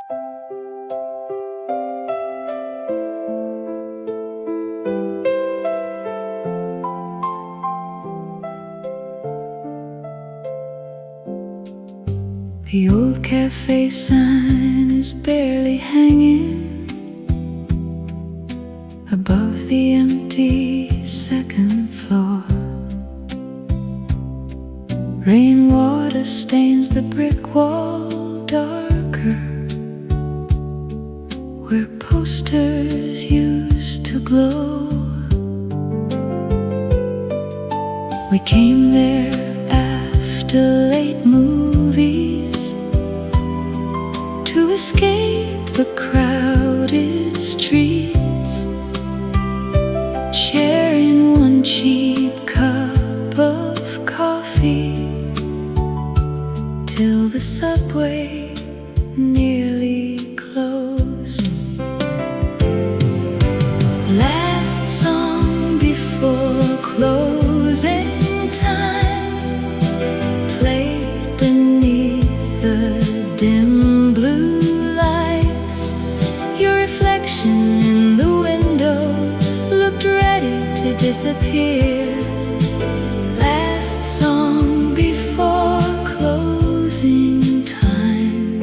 The old cafe sign is barely hanging above the empty second floor. Rainwater stains the brick wall darker, where posters used to glow. We came there after late movies to escape the crowded streets, sharing one cheap cup of coffee till the subway nearly closed. Last song before closing time played beneath the dim blue lights. Your reflection in the window looked ready to disappear. Last song before closing time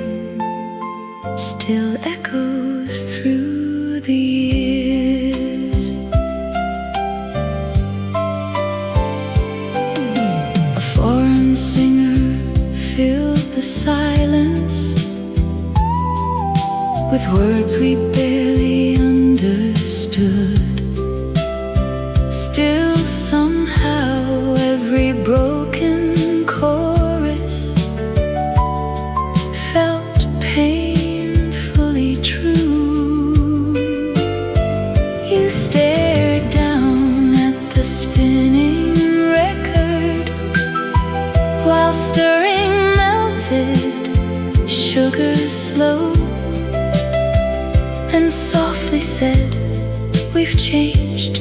still echoes through the years. A foreign singer filled the silence with words we barely understood. Still somehow every broken chorus felt painfully true. You stared down at the spinning record while stirring melted sugar slow, and softly said, "We've changed,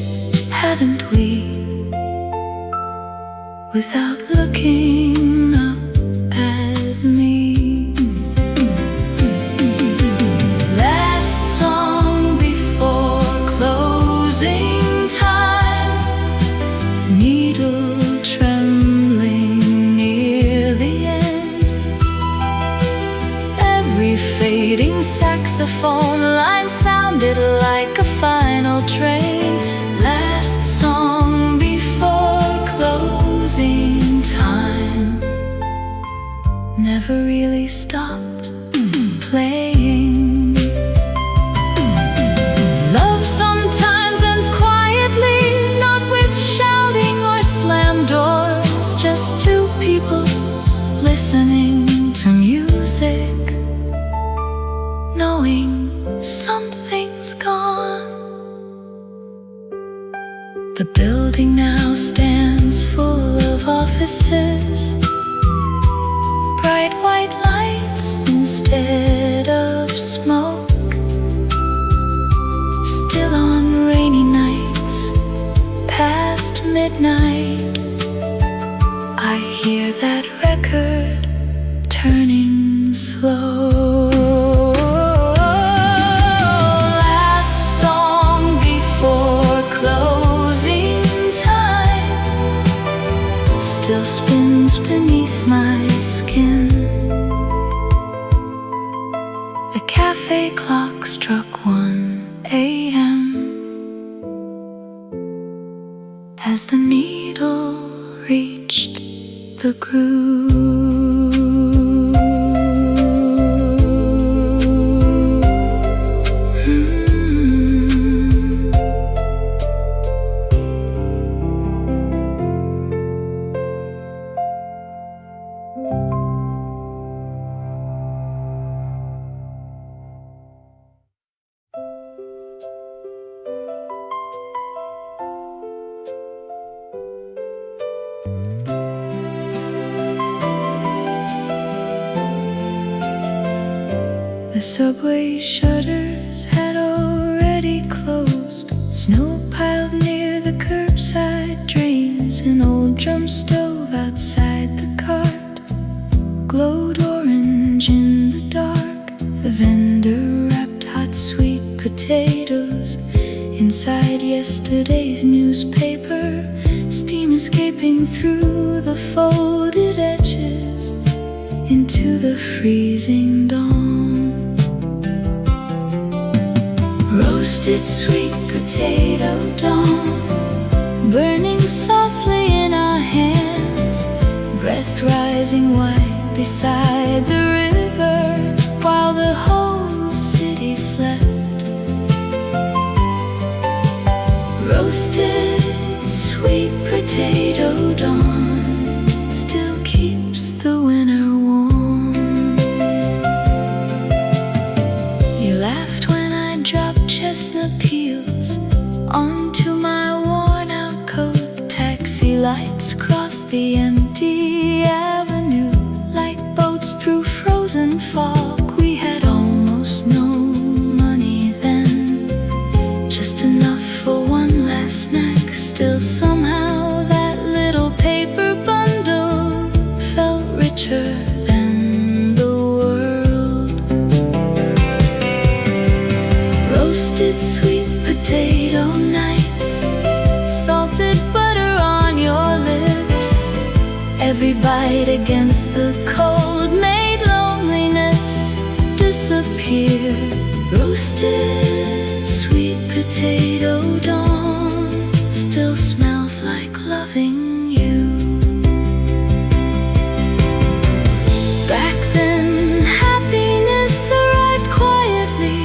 haven't we?" without looking up at me. Last song before closing time, needle trembling near the end. Every fading saxophone line sounded like a final train. Last song before closing time never really stopped playing. Love sometimes ends quietly, not with shouting or slam doors, just two people listening to music, knowing something's gone. The building now stands full of offices, bright white lights instead of smoke. Still on rainy nights, past midnight, I hear that record turning slow. Still spins beneath my skin. The cafe clock struck 1 a.m. as the needle reached the groove. The subway shutters had already closed. Snow piled near the curbside drains. An old drum stove outside the cart glowed orange in the dark. The vendor potatoes inside yesterday's newspaper, steam escaping through the folded edges into the freezing dawn. Roasted sweet potato dawn, burning softly in our hands, breath rising white beside the river while the whole city slept. Roasted sweet potato dawn still keeps the winter warm. You laughed when I dropped chestnut peels onto my worn out coat. Taxi lights crossed the empty avenue like boats through frozen fog. We had almost no money then, just enough for one last snack. Still somehow that little paper bundle felt richer than the world. Roasted sweet potato nights, salted butter on your lips, every bite against the cold made loneliness disappear. Roasted sweet potato dawn still smells like loving you. Back then happiness arrived quietly,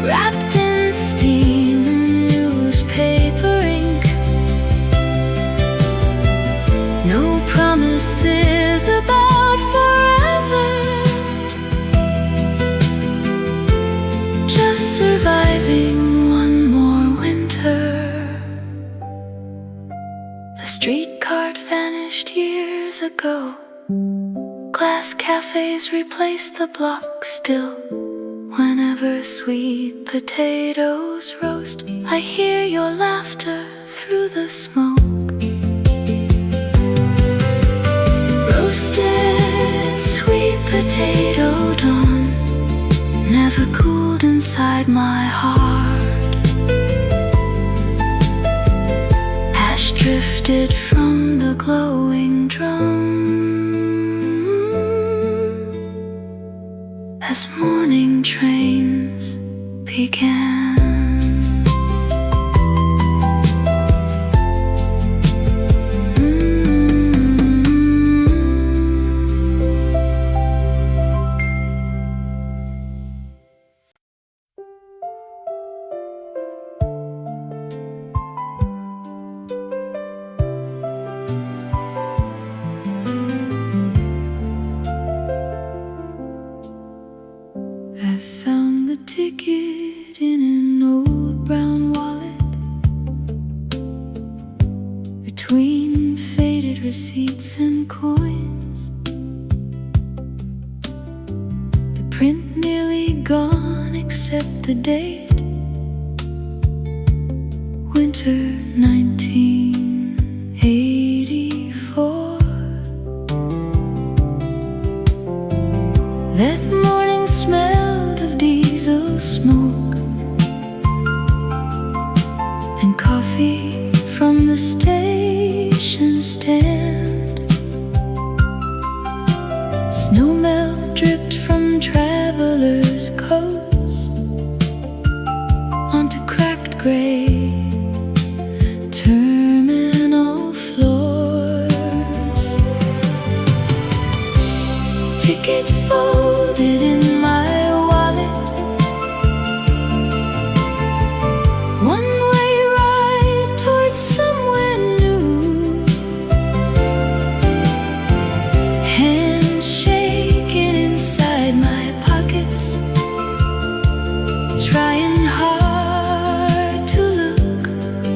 wrapped in steam and newspaper ink. No promises about forever, just surviving one more winter. The street cart vanished years ago, glass cafes replaced the block. Still, whenever sweet potatoes roast, I hear your laughter through the smoke. Roasted sweet potato dawn never cooled inside my heart. Ash drifted from the glowing drum as morning trains began. I found the ticket in an old brown wallet, between faded receipts and coins. The print nearly gone except the date, winter 1984. That morning smelled of diesel smoke and coffee from the station stand. Snow melt dripped from travelers' coats onto cracked gray terminal floors. Ticket folded in my wallet, one-way ride towards somewhere new. Hands shaking inside my pockets, trying hard to look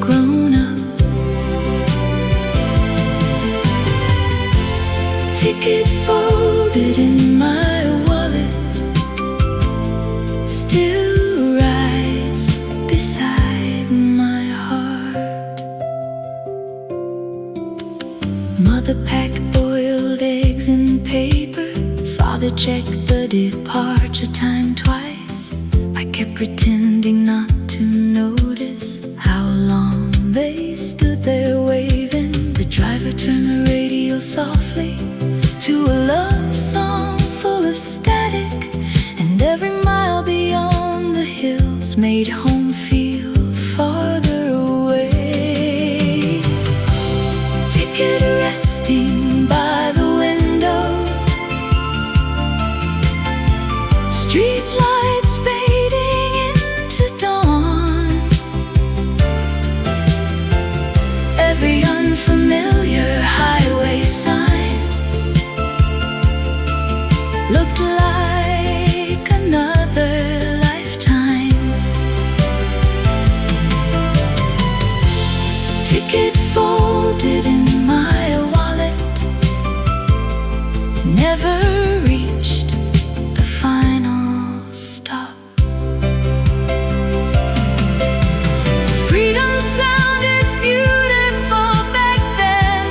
grown up. Ticket folded in my wallet, still rides beside my heart. Mother packed boiled eggs in paper, father checked the departure time twice. I kept pretending not to notice how long they stood there waving. The driver turned the radio softly to a love song full of static, and every mile beyond the hills made home feel farther away. Ticket resting by the window, street lights fading into dawn. Every unfamiliar highway sign looked like another lifetime. Ticket folded in my wallet, never reached the final stop. Freedom sounded beautiful back then,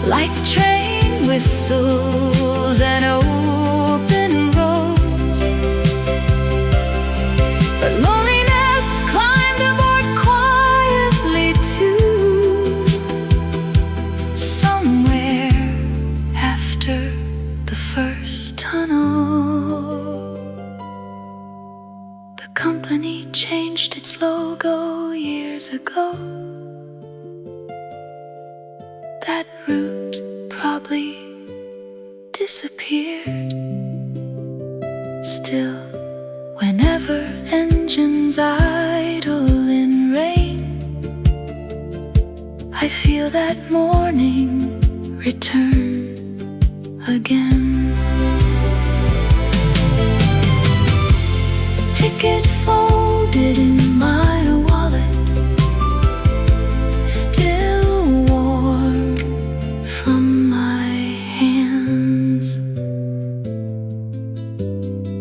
like train whistles and open roads. But loneliness climbed aboard quietly too, somewhere after the first tunnel. The company changed its logo years ago. That route probably disappeared. Still, whenever engines idle in rain, I feel that morning return again. Ticket folded in my wallet, still warm from my hands.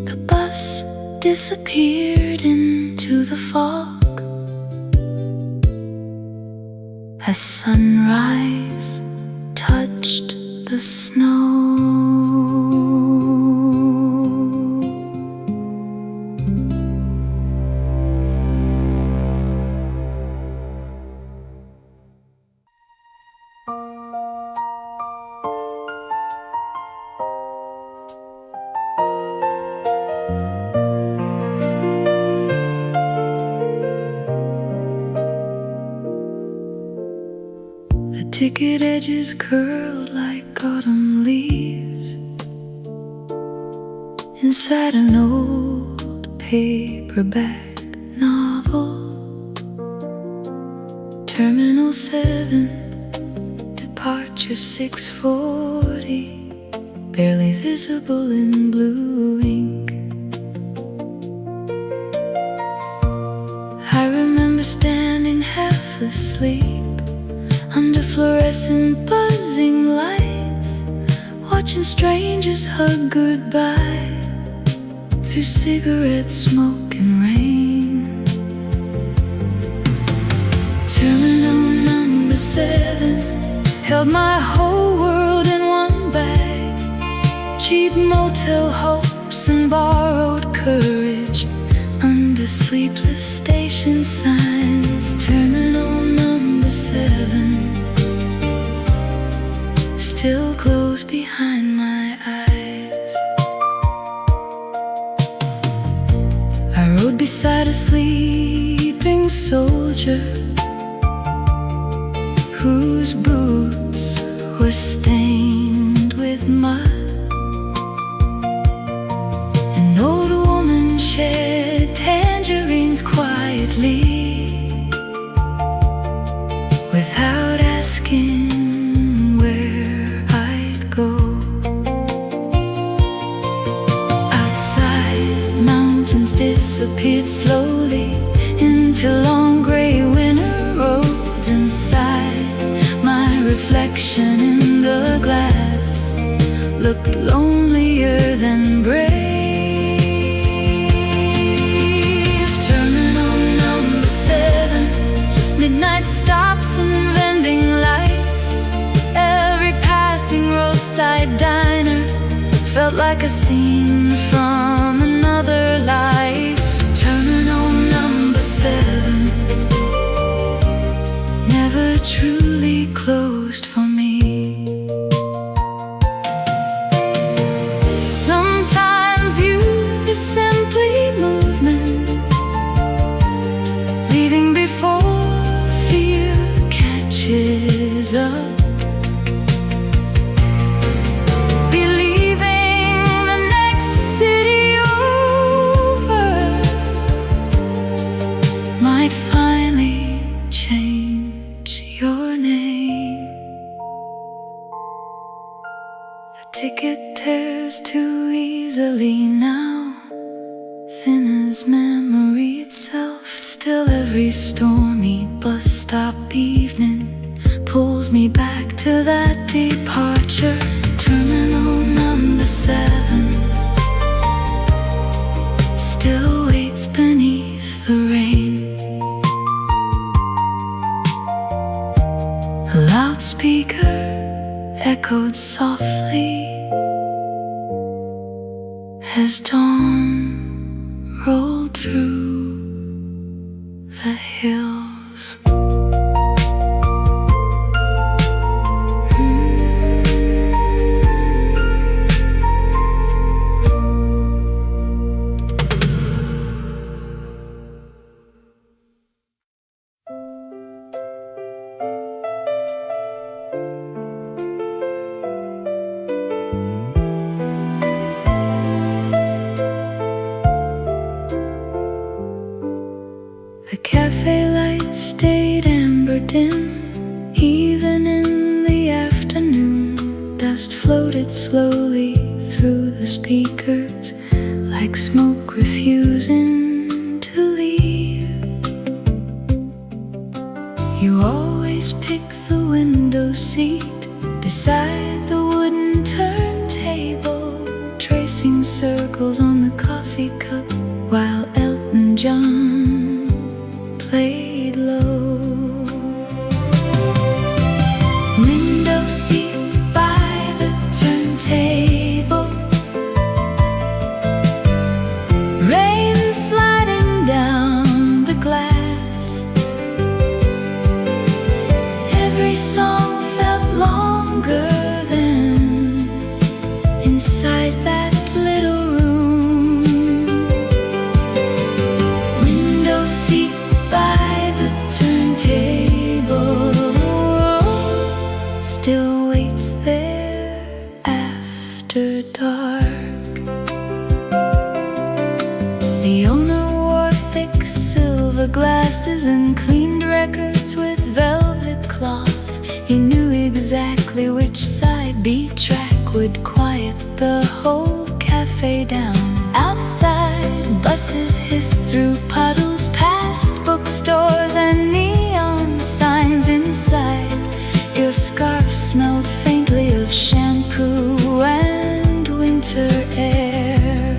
The bus disappeared into the fog as sunrise touched the snow. The ticket edges curled like autumn leaves inside an old paperback novel. Terminal 7, departure 6:40, barely visible in blue ink. I remember standing half asleep under fluorescent buzzing lights, watching strangers hug goodbye through cigarette smoke and rain. Terminal number 7 held my whole world in one bag. Cheap motel hopes and borrowed courage under sleepless station signs. Terminal number 7 still closed behind my eyes. I rode beside a sleeping soldier whose boots were stained with mud. An old woman shared tangerines quietly without asking where I'd go. Outside, mountains disappeared slowly into long gray winter roads. Inside, my reflection in the glass looked lonelier than brave. Terminal number 7, midnight stops and vending lights. Every passing roadside diner felt like a scene from another another life. Terminal number 7 never truly closed for me. Sometimes youth is simply movement, leaving before fear catches up. Ticket tears too easily now, thin as memory itself. Still every stormy bus stop evening pulls me back to that departure. Terminal number 7 still waits beneath the rain. A loudspeaker echoed softly as dawn rolled through the hills. The cafe lights stayed amber dim, even in the afternoon. Dust floated slowly through the speakers, like smoke refusing to leave. You always pick the window seat beside the wooden turntable, tracing circles on the coffee cup while Elton John played low. Window seat by the turntable, rain sliding down the glass. Every song felt longer than inside that little room. Window seat by the turntable still waits there after dark. The owner wore thick silver glasses and cleaned records with velvet cloth. He knew exactly which side beat track would quiet the whole cafe down. Outside, buses hissed through puddles, past bookstores and neon signs. Inside, your scarf smelled faintly of shampoo and winter air.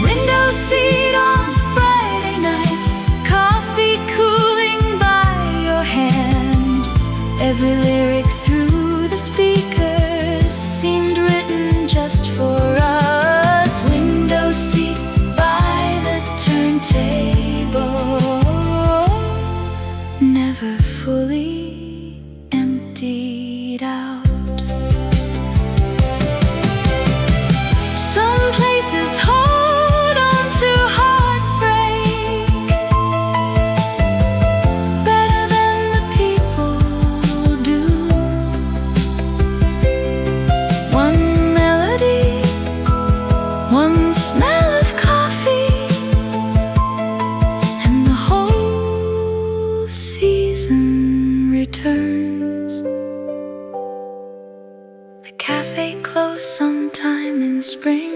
Window seat on Friday nights, coffee cooling by your hand. Every lyric through the speakers seemed written just for us. Window seat by the turntable, never fully emptied out. Some places hold on to heartbreak better than the people do. One melody, one smell of coffee, and the whole season returns. The cafe closed sometime in spring.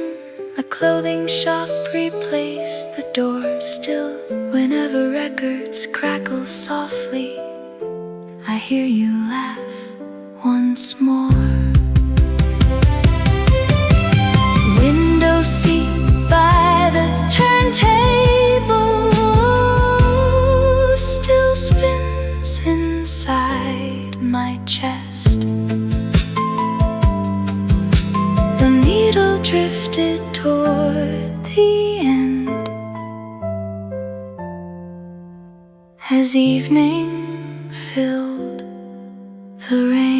A clothing shop replaced the door. Still, whenever records crackle softly, I hear you laugh once more. Window seat by the turntable still spins inside my chest. The needle drifted toward the end as evening filled the rain.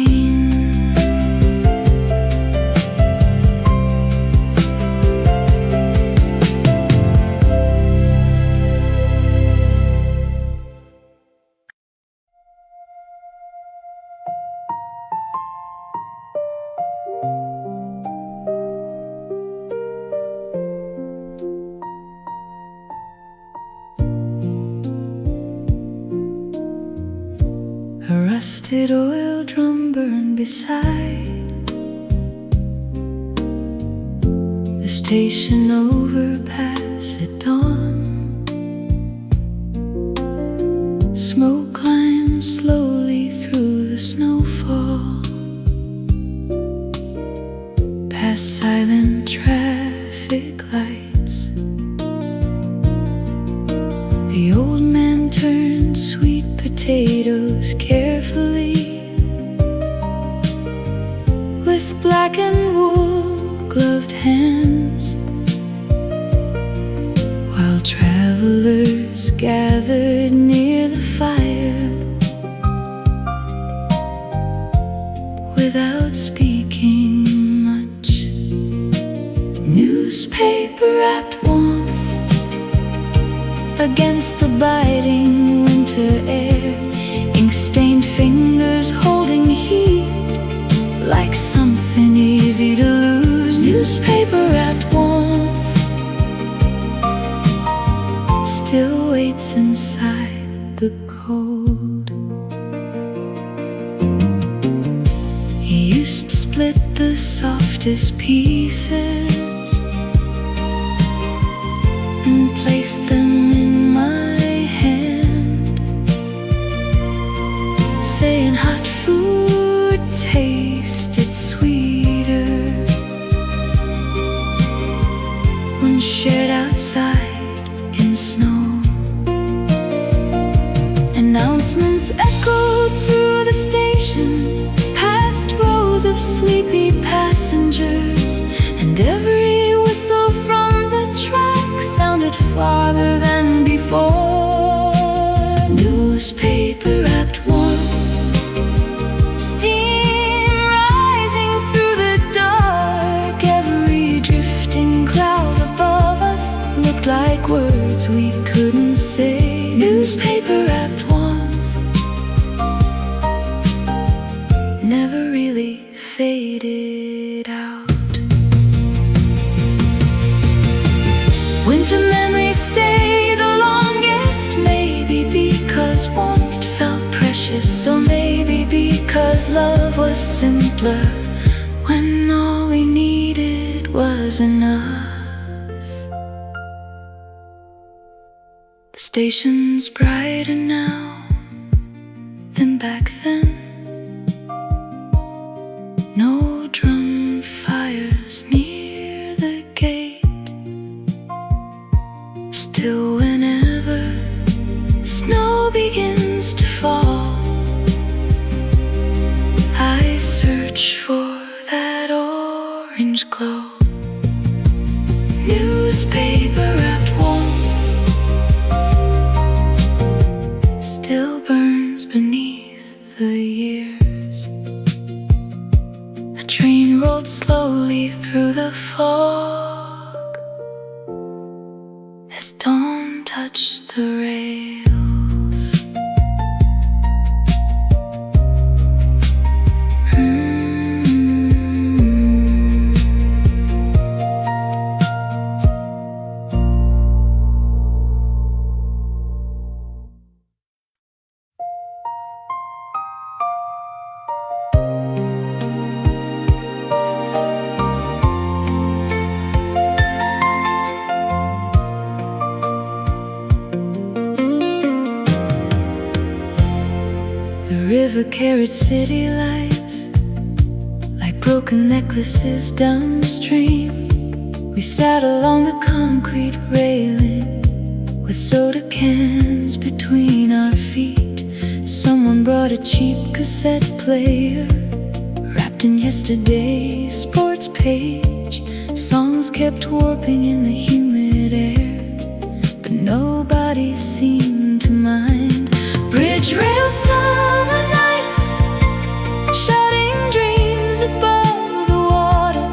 A rusted oil drum burned beside the station overpass at dawn. Smoke climbed slowly through the snowfall, past silent traffic lights. The old man turned sweet potatoes carefully with black and wool gloved hands, while travelers gathered near the fire without speaking much. Newspaper wrapped warmth against the biting winter air, ink-stained fingers holding heat like something easy to lose. Newspaper wrapped warmth still waits inside the cold. He used to split the softest pieces and place them in my hand, saying hot food tasted sweeter when shared outside in snow. Announcements echoed through the station, past rows of sleepy passengers, and every whistle from the track sounded farther than before. Newspaper wrapped warmth, steam rising through the dark. Every drifting cloud above us looked like words we couldn't say. Newspaper wrapped warmth never really faded out. Winter memories stay the longest, maybe because warmth felt precious, or maybe because love was simpler when all we needed was enough. The station's brighter now than back then. No drum fires near the gate. Still, whenever snow begins to fall, I search for that orange glow. Newspaper wrapped warmth still burns beneath the years. A train rolled slowly through the fog as dawn touched the rails. River carried city lights like broken necklaces downstream. We sat along the concrete railing with soda cans between our feet. Someone brought a cheap cassette player wrapped Trapped in yesterday's sports page, songs kept warping in the humid air, but nobody seemed to mind. Bridge rail summer nights, shouting dreams above the water.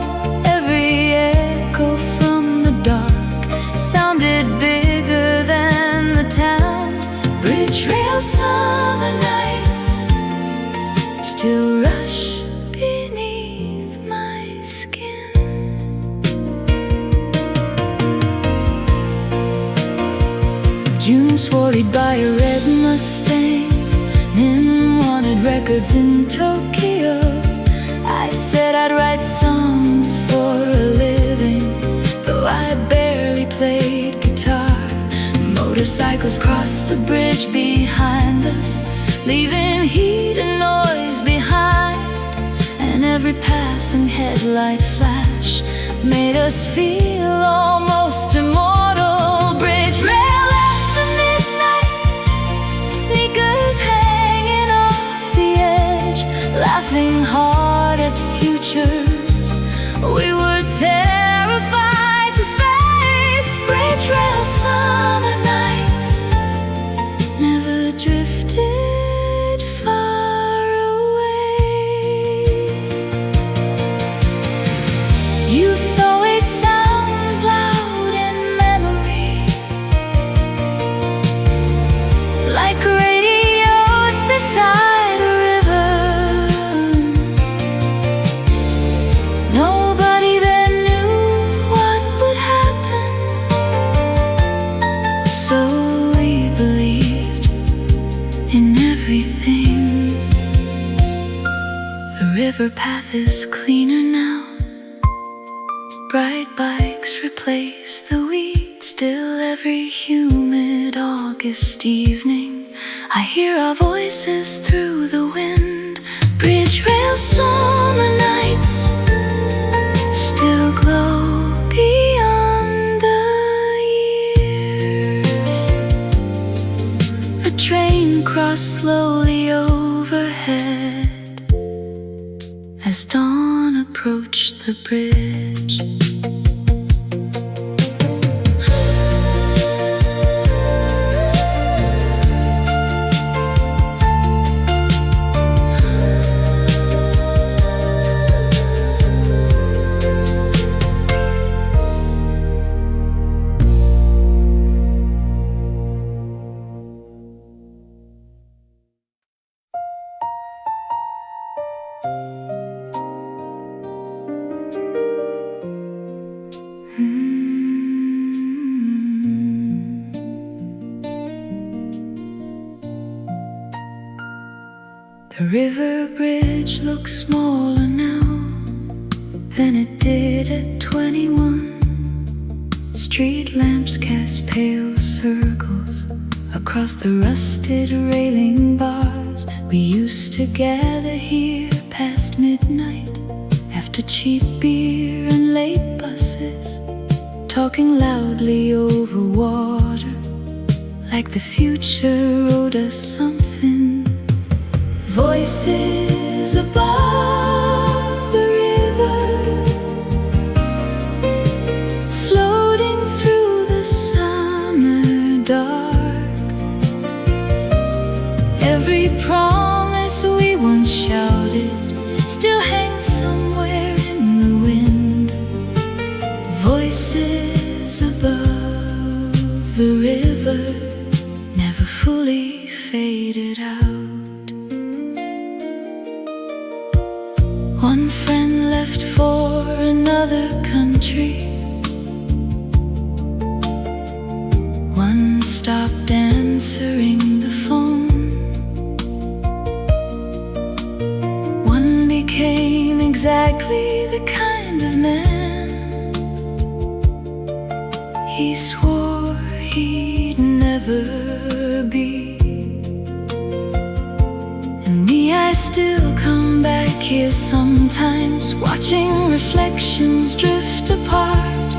Every echo from the dark sounded bigger than the town. Bridge rail summer nights still rush beneath my skin. June swore he'd buy a red Mustang, Nim wanted records in Tokyo. I said I'd write songs for a living, though I barely played guitar. Motorcycles crossed the bridge behind us, leaving heat and noise behind, and every passing headlight flash made us feel almost immortal. Bridge rail after midnight, sneakers hanging off the edge, laughing hard at futures we were terrified to face. Bridge rail summer nights never drifted far away. Youth always sounds loud in memory, like radios beside a river. Nobody then knew what would happen, so we believed in everything. The river path is cleaner now, bright bikes replace the weeds. Still every humid August evening I hear our voices through the wind. Bridge rail summer nights still glow beyond the years. A train crossed slowly overhead as dawn approached the bridge. The river bridge looks smaller now than it did at 21. Street lamps cast pale circles across the rusted railing bars. We used to gather here past midnight, after cheap beer and late buses, talking loudly over water, like the future owed us something. Voices above the river, floating through the summer dark. Every promise we once shouted still hangs somewhere in the wind. Voices above the river never fully faded out. One friend left for another country, one stopped answering the phone, one became exactly the kind of man he swore he'd never be. And me, I still come back here sometimes, watching reflections drift apart,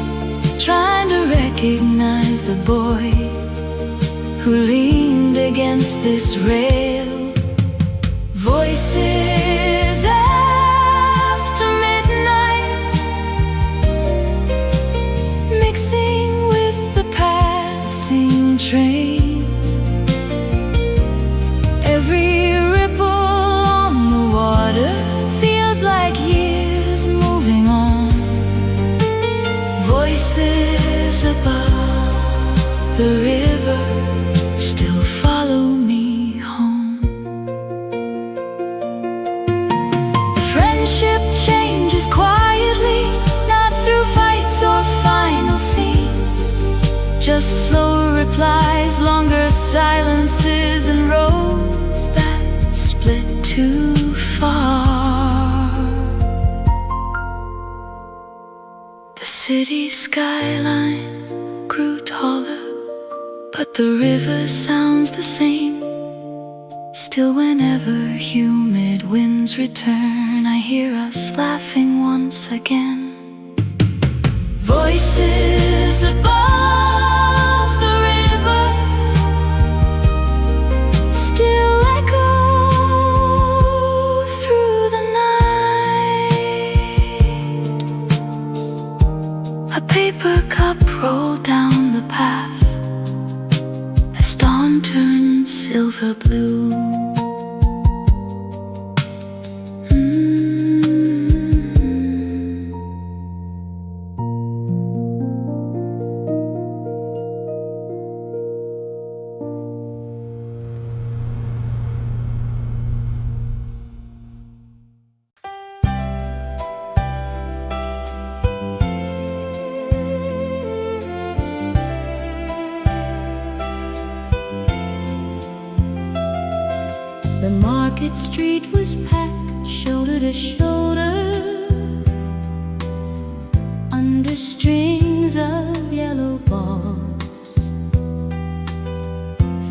trying to recognize the boy who leaned against this rail. Voices above skies above the river still follow me home. Friendship changes quietly, not through fights or final scenes, just slow replies, longer silences, and roads that split too far. The city skyline grew taller, but the river sounds the same. Still, whenever humid winds return, I hear us laughing once again. Voices above the river still echo through the night. A paper cup rolled down the path as dawn turned silver blue. The market street was packed shoulder to shoulder, under strings of yellow balls.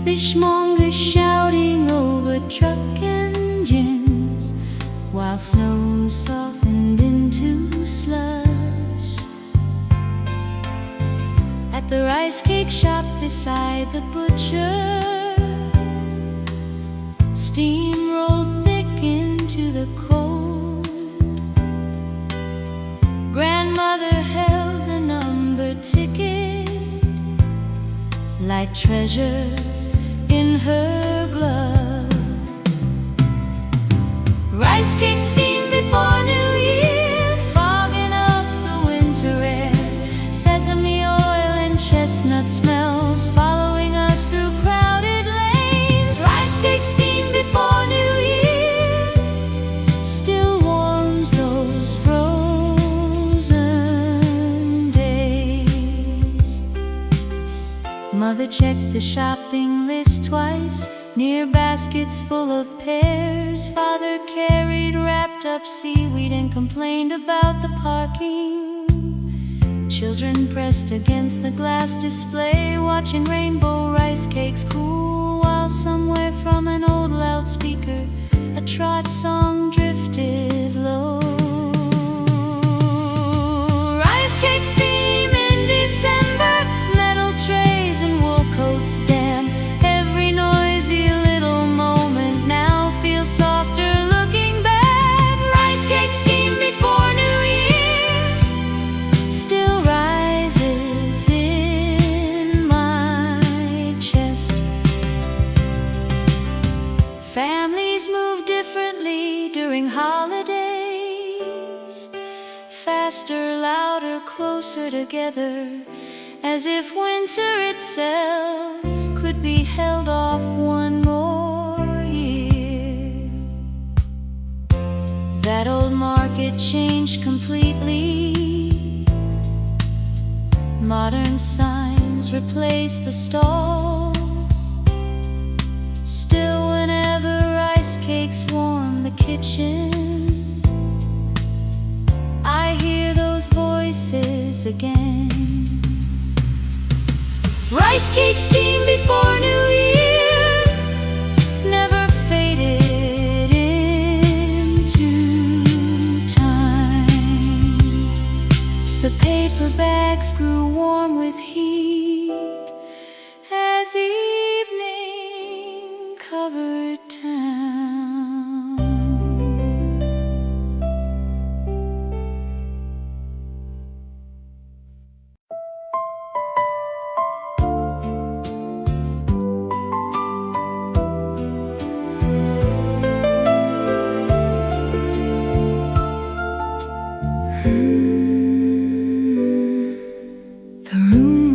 Fishmongers shouting over truck engines, while snow softened into slush. At the rice cake shop beside the butcher, steam rolled thick into the cold. Grandmother held the number ticket, like treasure in her glove. Rice cake steam before New Year, fogging up the winter air. Sesame oil and chestnut smells following us through crowded lanes. Rice cake steam before New Year still warms those frozen days. Mother checked the shopping list twice, near baskets full of pears. Father carried wrapped up seaweed and complained about the parking. Children pressed against the glass display, watching rainbow rice cakes cool, while somewhere from an old loudspeaker a trot song drifted low. Rice cake steam in December, metal trays and wool coats damp. Every noisy little moment now feels softer looking back. Rice cake steam before New Year still rises in my chest. Families move differently during holidays, faster, louder, closer together, as if winter itself could be held off one more year. That old market changed completely. Modern signs replaced the stalls. Still, whenever rice cakes warm the kitchen, I hear those voices again. Rice cake steam before New Year never faded into time. The paper bags grew warm with heat as evening covered town. The room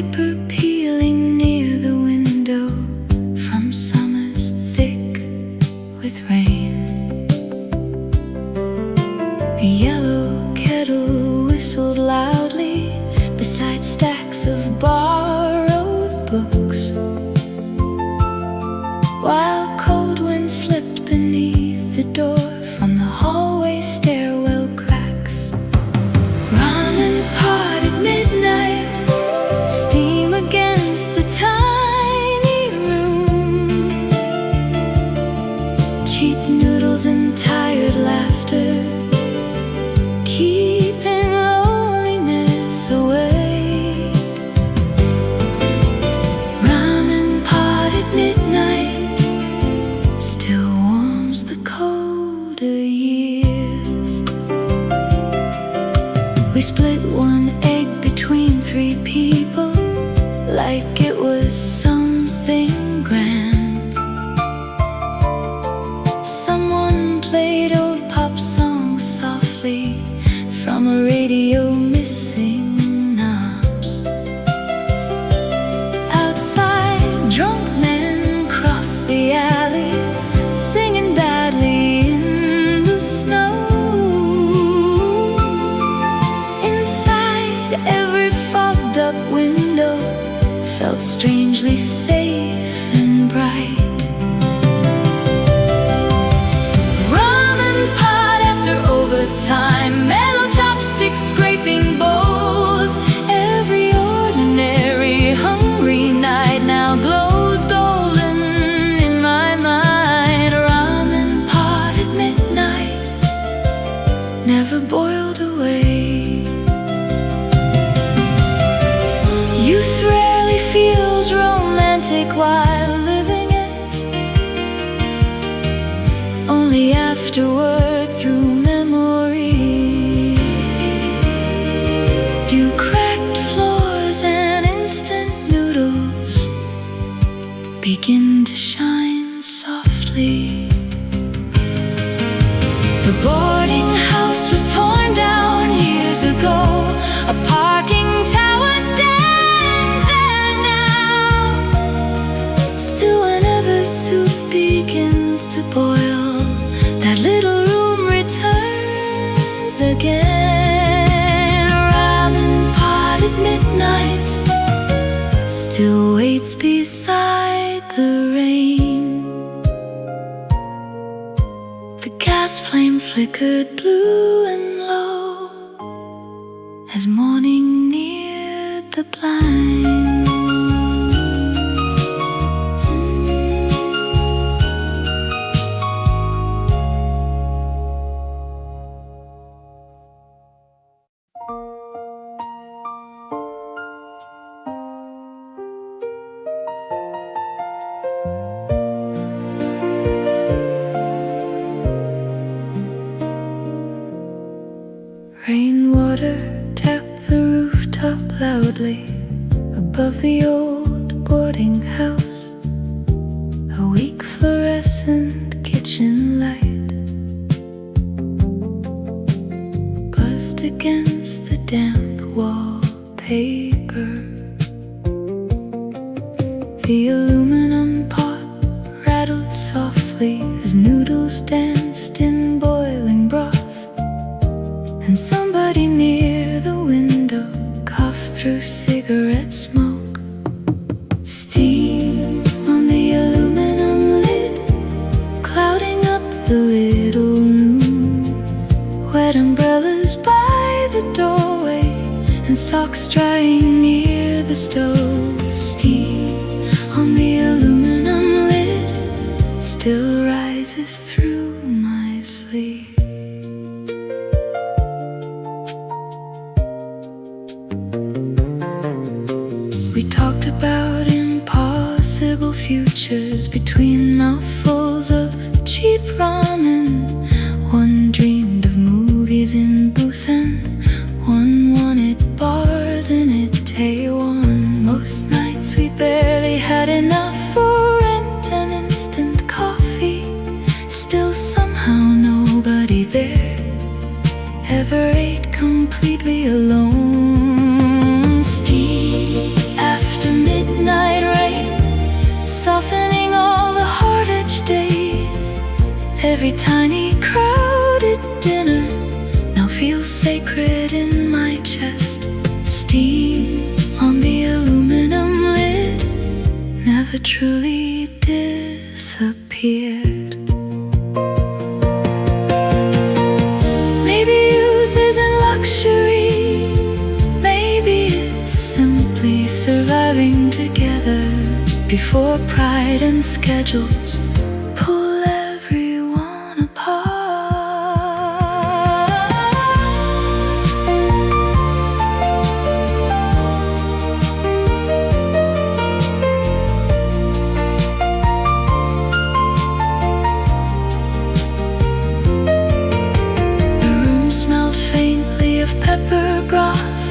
paper peeling near the window from summers thick with rain. A yellow kettle whistled loudly beside stacks of borrowed books, while cold wind slipped beneath the door from the hallway stairwell cracks. Ramen pot at midnight, steam against the tiny room, cheap noodles and tired laughter, keeping loneliness away. Ramen pot at midnight still warms the colder years. We split one egg between 3 people like it was something grand. Someone played old pop songs softly from a radio missing knobs. Outside, drunk men crossed the alley, singing badly in the snow. Inside, every fogged up window felt strangely safe and bright. Ramen pot after overtime, mellow chopsticks scraping bowls. Every ordinary hungry night now glows golden in my mind. Ramen pot at midnight, never boiled away. Youth rarely feels romantic while living it, only afterward through memory do cracked floors and instant noodles begin to shine softly. The boarding house was torn down years ago, a parking tower stands there now. Still, whenever soup begins to boil, that little room returns again. Ramen pot at midnight still waits beside the rain. The gas flame flickered blue and low as morning neared the blinds. Rainwater tapped the rooftop loudly above the old boarding house. A weak fluorescent kitchen light buzzed against the damp wallpaper. The aluminum pot rattled softly as noodles danced in boiling broth, and somebody near the window coughed through cigarette smoke. Steam on the aluminum lid, clouding up the little room. Wet umbrellas by the doorway, and socks drying near the stove. Steam on the aluminum lid still rises through my sleep. We talked about impossible futures between mouthfuls of cheap ramen. One dreamed of movies in Busan, one wanted bars in Itaewon. Most nights we barely had enough for rent and instant coffee. Still somehow nobody there ever ate completely alone. Steam Every tiny crowded dinner now feels sacred in my chest. Steam on the aluminum lid never truly disappeared. Maybe youth isn't luxury, maybe it's simply surviving together before pride and schedules pull everyone apart. The room smelled faintly of pepper broth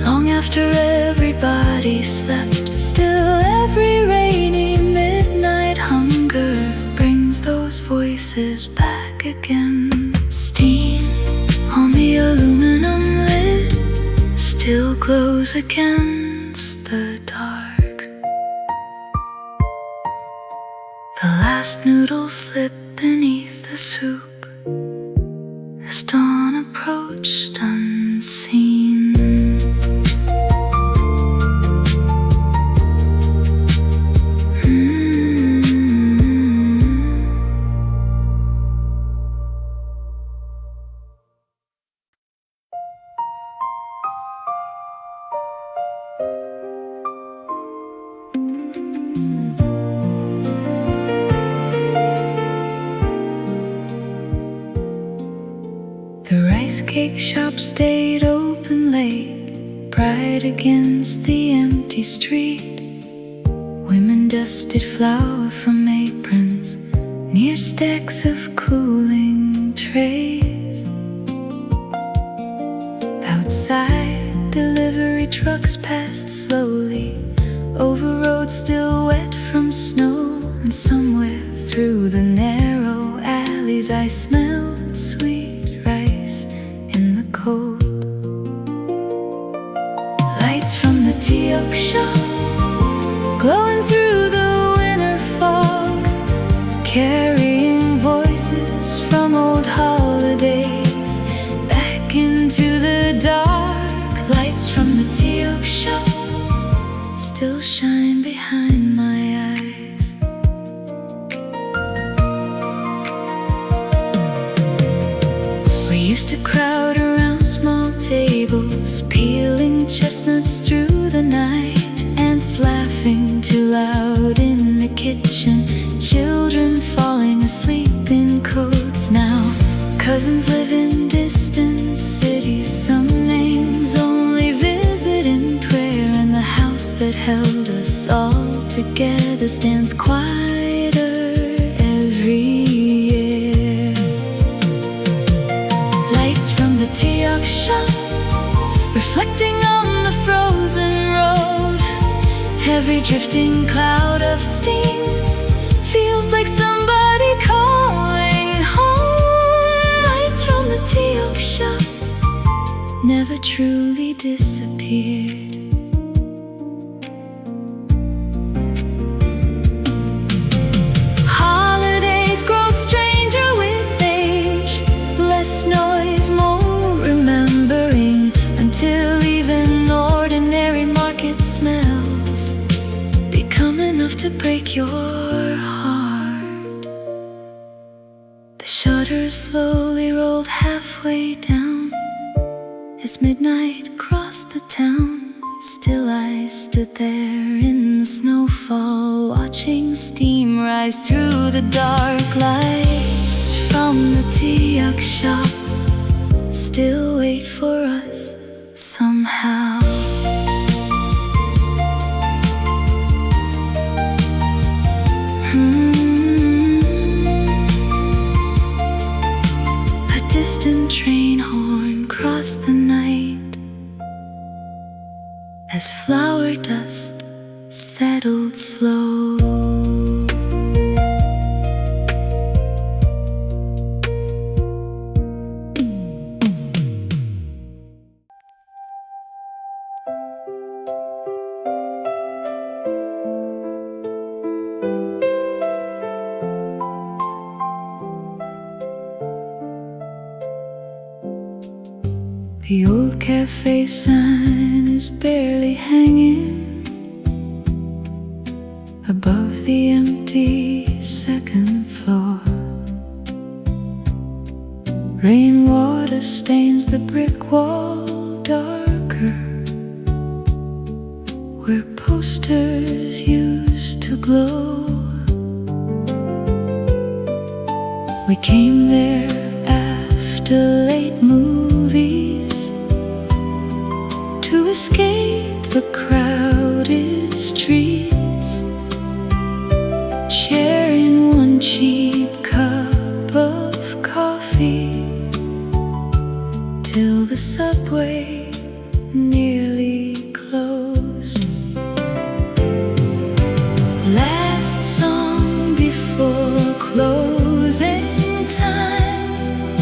long after everybody slept. Still, every rainy midnight hunger brings those voices back again. Steam on the aluminum lid still glows against the dark. The last noodle slipped beneath the soup as dawn approached unseen. The rice cake shop stayed open late, bright against the empty street. Women dusted flour from aprons near stacks of cooling trays. Outside, delivery trucks passed slowly over roads still wet from snow. And somewhere through the narrow alleys I smelled sweet rice in the cold. Lights from the tea-up shop glowing through the winter fog, carrying voices from old holidays back into the dark. Lights from the tea-up shop still shine behind my eyes. We used to crowd around small tables, peeling chestnuts through the night. Ants laughing too loud in the kitchen, children falling asleep in coats. Now cousins live in distant cities, some names only visit in prayer, and the house that held us all together stands quieter every year. Lights from the tea-up shop reflecting on the frozen road. Every drifting cloud of steam feels like somebody calling home. Lights from the tea-up shop never truly disappeared. Holidays grow stranger with age, less noise, more remembering, until even ordinary market smells become enough to break your heart. The shutters slowly rolled halfway down as midnight crossed the town. Still I stood there in the snowfall, watching steam rise through the dark. Lights from the tea-up shop still wait for us somehow. A distant train horn crossed the night as flower dust settled slow. The old cafe sign is barely hanging above the empty second floor. Rainwater stains the brick wall darker, where posters used to glow. We came there after late movies to escape the crowded streets, sharing one cheap cup of coffee till the subway nearly closed. Last song before closing time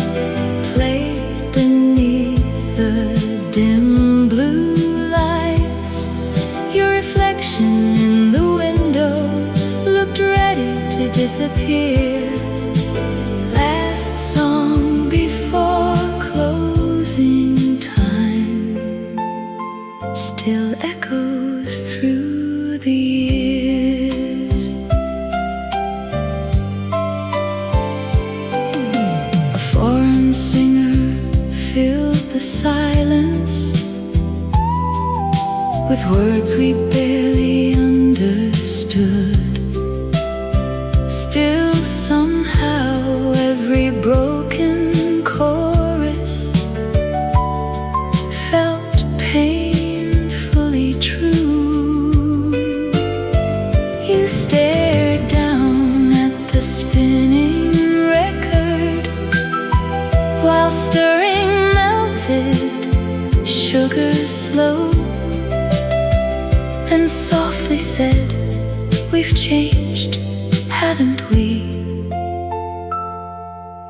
played beneath the dim blue lights. Your reflection in the window looked ready to disappear. Last song before closing time still echoes through the years. A foreign singer filled the silence with words we barely understood. Still somehow every broken chorus felt painfully true. You stared down at the spinning record while stirring melted sugar slow, and softly said, "We've changed, haven't we?"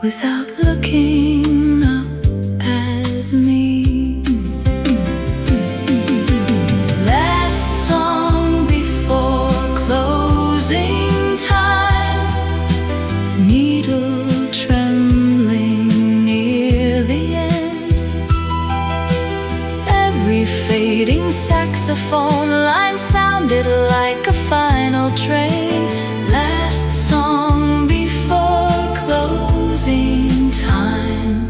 without looking up at me. Last song before closing time, needle trembling near the end. Every fading saxophone line sounded like a final train. Last song before closing time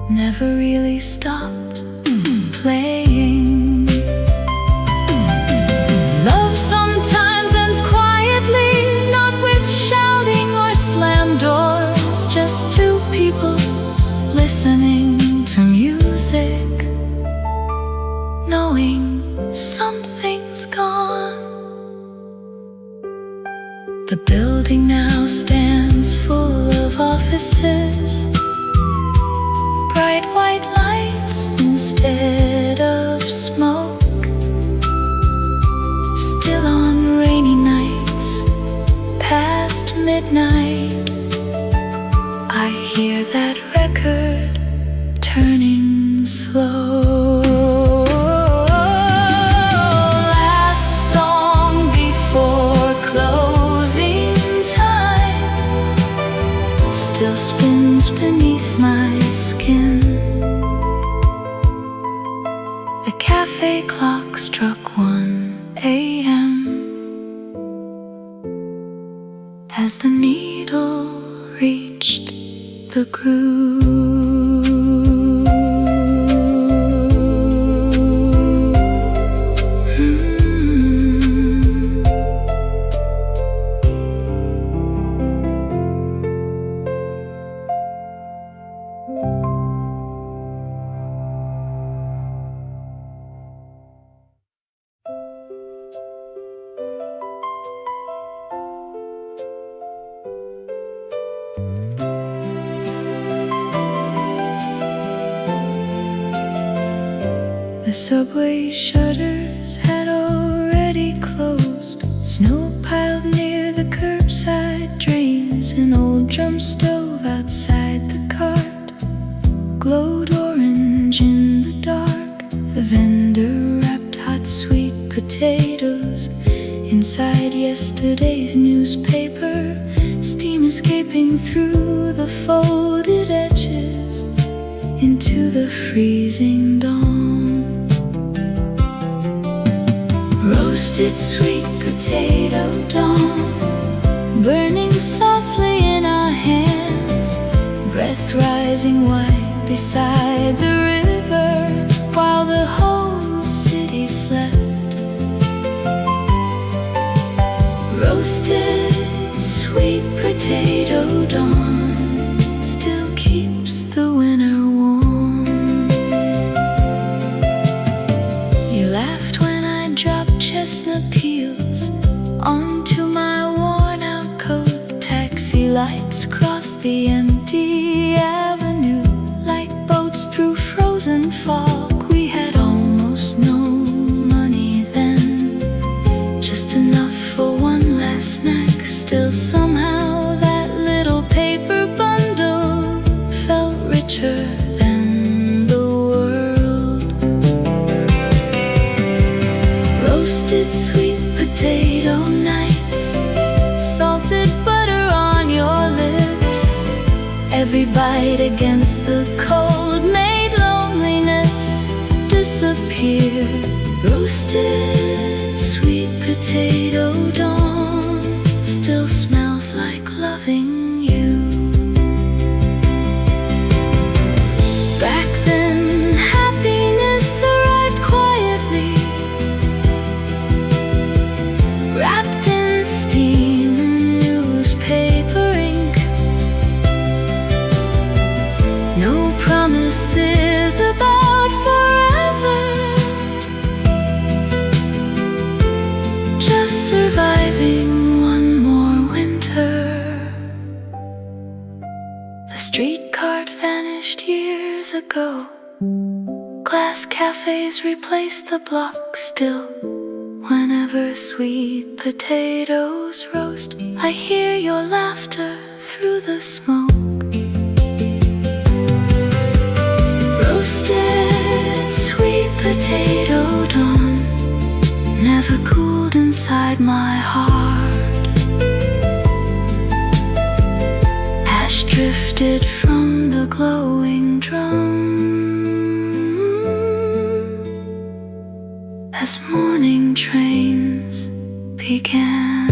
never really stopped playing. Love sometimes ends quietly, not with shouting or slammed doors, just two people listening to music, knowing something's gone. The building now stands full of offices, bright white lights instead of smoke. Still on rainy nights past midnight, I hear that record turning slow. Last song before closing time still spins beneath my skin. The cafe clock struck 1 a.m. as the needle reached the groove. The subway shutters had already closed. Snow piled near the curbside drains. An old drum stove outside the cart glowed orange in the dark. The vendor wrapped hot sweet potatoes inside yesterday's newspaper. Steam escaping through the folded edges into the freezing dawn. Roasted sweet potato dawn, burning softly in our hands, breath rising white beside the river while the whole city slept. Roasted sweet potato dawn still keeps the winter warm. You laughed when I dropped chestnut peels onto my worn out coat. Taxi lights crossed the empty avenue like boats through frozen fog. We had almost no money then, just enough for one last snack. Still somehow that little paper bundle felt richer than the world. Roasted sweet potato nights, salted butter on your lips, every bite against the cold made loneliness disappear. Roasted sweet potato dawn still smells like loving you. Back then happiness arrived quietly, wrapped in steam and newspaper ink. No promises about forever, just surviving one more winter. The street cart vanished years ago, glass cafes replaced the block. Still, whenever sweet potatoes roast, I hear your laughter through the smoke. Roasted sweet potato dawn never cooled inside my heart. Ash drifted from the glowing drum as morning trains began.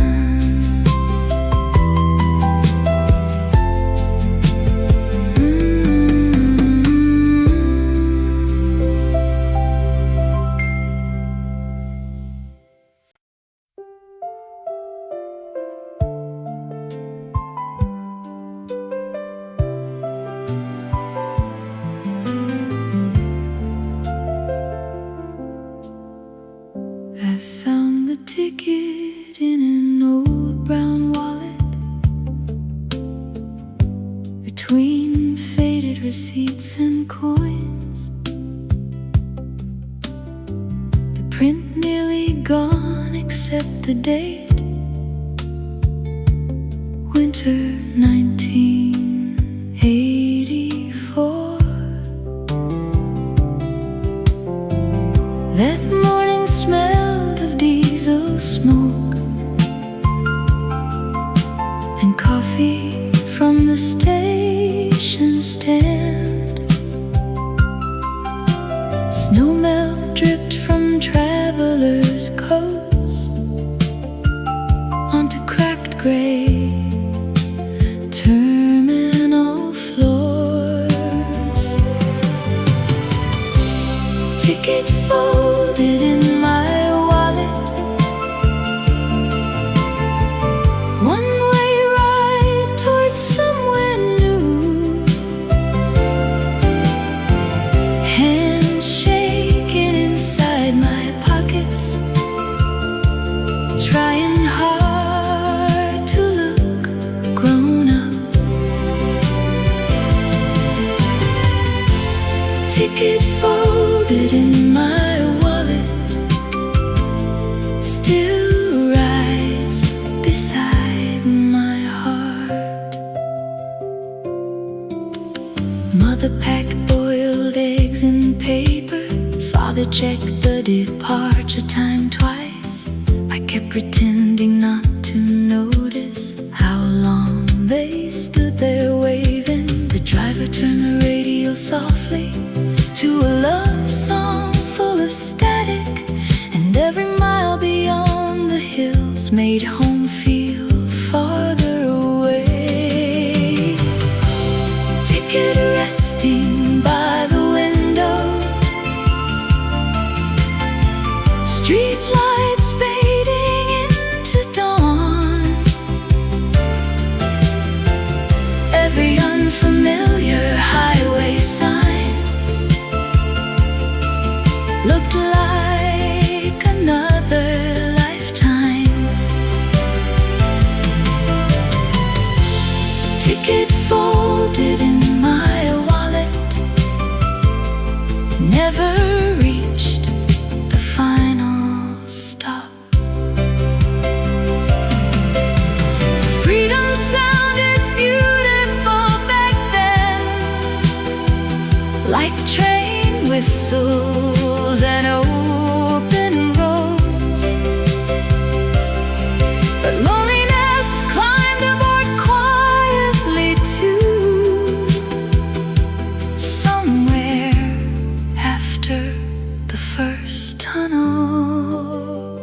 I found the ticket in an old brown wallet, between faded receipts and coins. The print nearly gone except the date, winter 1984. That morning smelled of diesel smoke and coffee from the station stand. Snowmelt dripped from travelers' coats onto cracked gray terminal floors. Ticket folded in my wallet, one-way ride towards somewhere new. Hands shaking inside my pockets, trying hard to look grown up. Ticket folded in my wallet, still rides beside my heart. Mother packed boiled eggs in paper, father checked the departure time twice. I kept pretending not to notice how long they stood there waving. The driver turned the radio softly to a love song full of static, and every mile beyond the hills made home feel farther away. Ticket resting by the window, street lights fading into dawn, every unfamiliar highway sign looked like another lifetime. Ticket folded in my wallet, never reached the final stop. Freedom sounded beautiful back then, like train whistles and open roads. But loneliness climbed aboard quietly too, somewhere after the first tunnel.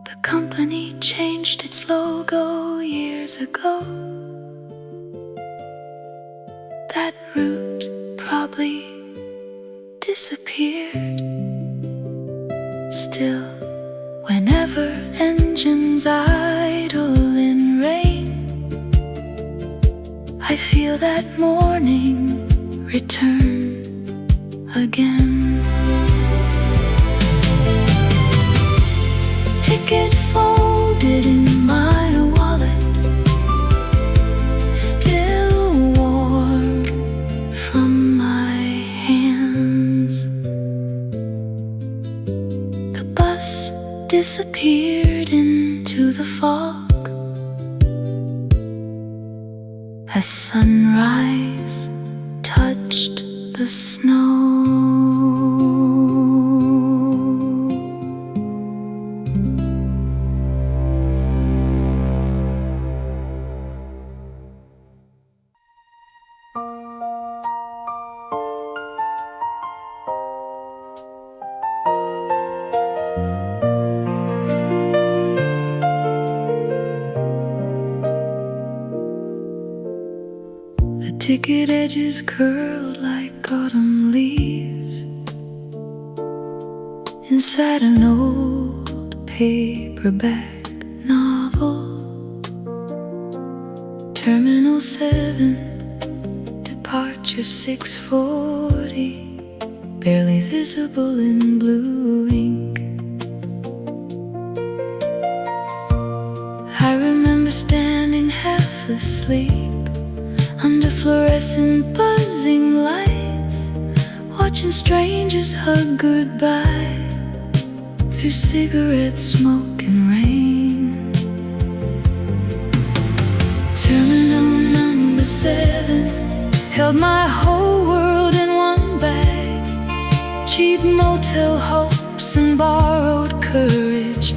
The company changed its logo years ago. That route probably disappeared. Still, whenever engines idle in rain, I feel that morning return again. Ticket folded in my wallet, still warm from my hands. The bus disappeared into the fog as sunrise touched the snow. The ticket edges curled like autumn leaves inside an old paperback novel. Terminal 7, departure 6:40, barely visible in blue ink. I remember standing half asleep under fluorescent buzzing lights, watching strangers hug goodbye through cigarette smoke and rain. Terminal number 7 held my whole world in one bag. Cheap motel hopes and borrowed courage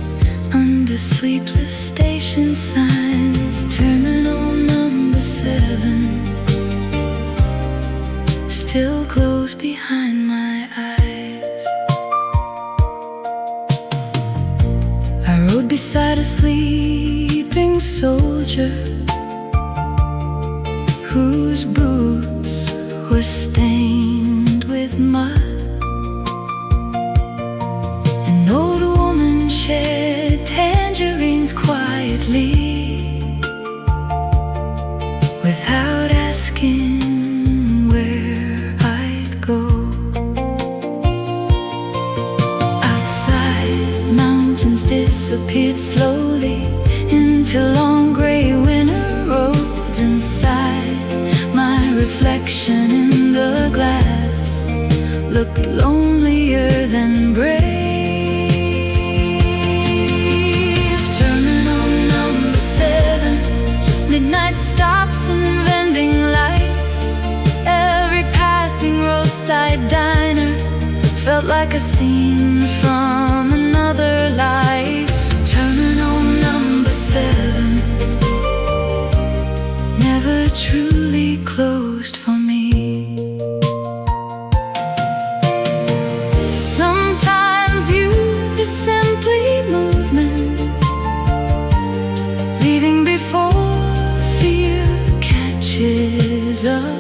under sleepless station signs. Terminal number 7 still closed behind my eyes. I rode beside a sleeping soldier whose boots were stained with mud. An old woman shared tangerines quietly without asking where I'd go. Outside, mountains disappeared slowly into long gray winter roads. Inside, my reflection in the glass looked lonelier than brave. Terminal number 7, midnight stops and vending lights. Every passing roadside diner felt like a scene from another life. Terminal number 7 never truly closed for me. ghostly movement, leaving before fear catches up.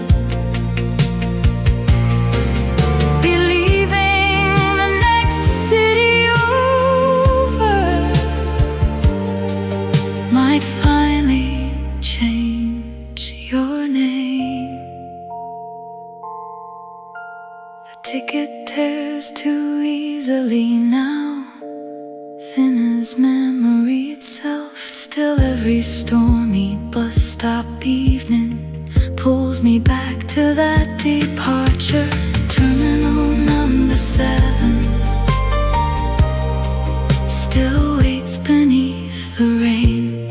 Ticket tears too easily now, thin as memory itself. Still every stormy bus stop evening pulls me back to that departure. Terminal number 7 still waits beneath the rain.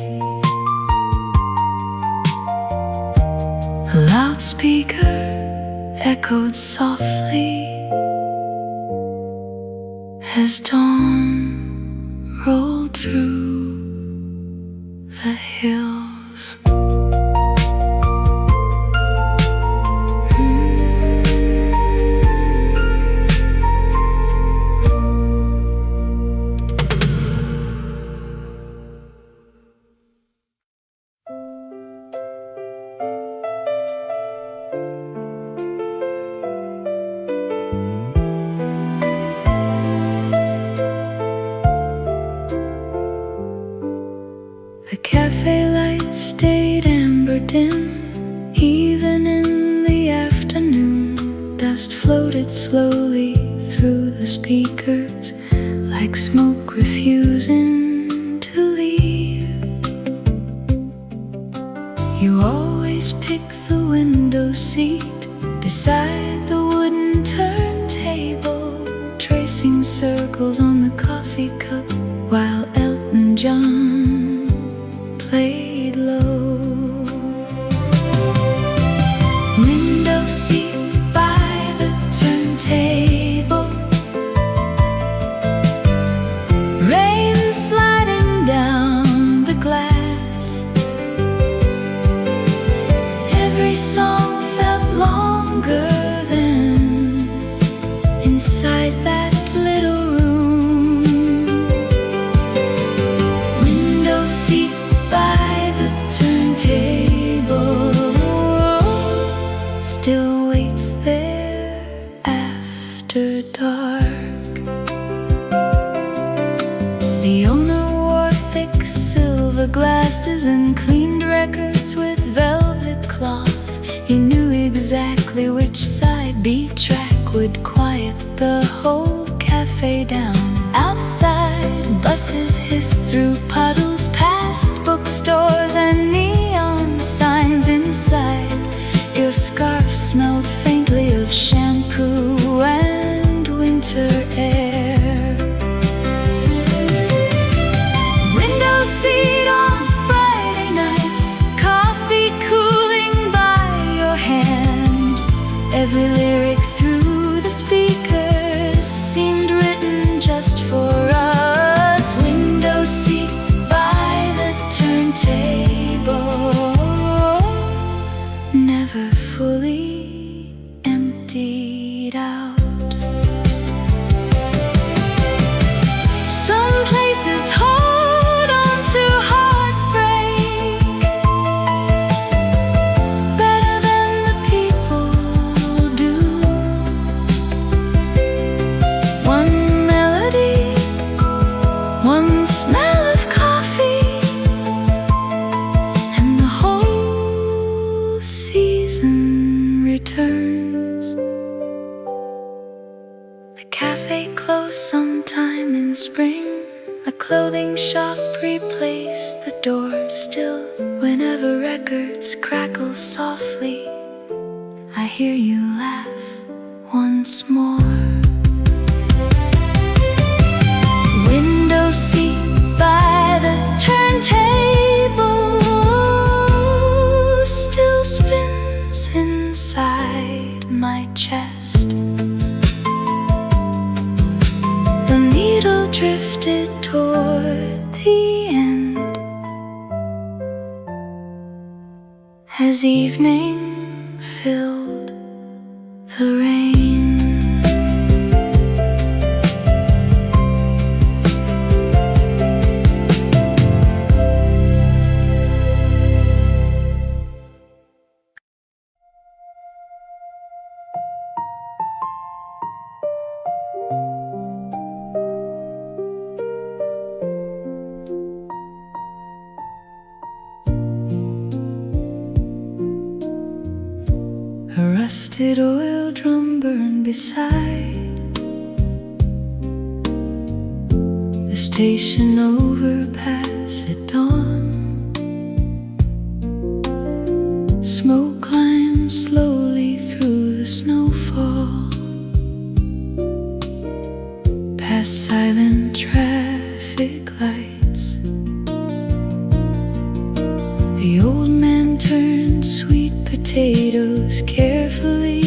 A loudspeaker echoed softly as dawn rolled through the hills. The cafe lights stayed amber dim, even in the afternoon. Dust floated slowly through the speakers, like smoke refusing to leave. You always pick the window seat beside the wooden turntable, tracing circles on the coffee cup while Elton John played low. Window seat by the turntable, rain sliding down the glass. Every song felt longer than inside that little room. Window seat by the turntable still waits there after dark. The owner wore thick silver glasses and cleaned records with velvet cloth. He knew exactly which side B track would quiet the whole cafe down. Outside, buses hissed through puddles, past bookstores and neon signs. Inside, your scarf smelled faintly of shampoo and winter air. Window seat on Friday nights, coffee cooling by your hand. Every lyric through the speakers seemed written just for us. Window seat by the turntable, never fully emptied out. Some places hold on to heartbreak better than the people do. One melody, one smell of coffee, and the whole season returns. The cafe closed sometime in spring. A clothing shop replaced the door. Still, whenever records crackle softly, I hear you laugh once more. Window seat by the turntable still spins inside my chest. The needle drifted toward the end as evening filled the rain. rusted oil drum burned beside the station overpass at dawn. Smoke climbs slowly through the snowfall, past silent traffic lights. The old man turned sweet potatoes carefully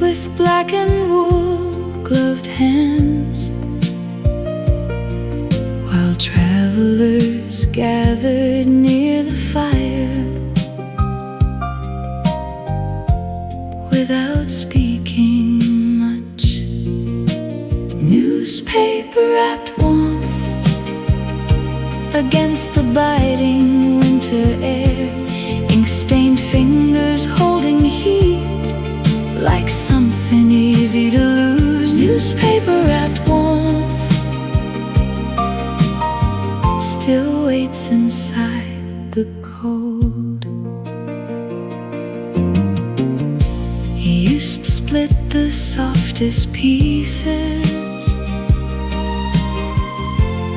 with black and wool gloved hands, while travelers gathered near the fire without speaking much. Newspaper wrapped warmth against the biting winter air, ink-stained fingers holding heat like something easy to lose. Newspaper wrapped warmth still waits inside the cold. He used to split the softest pieces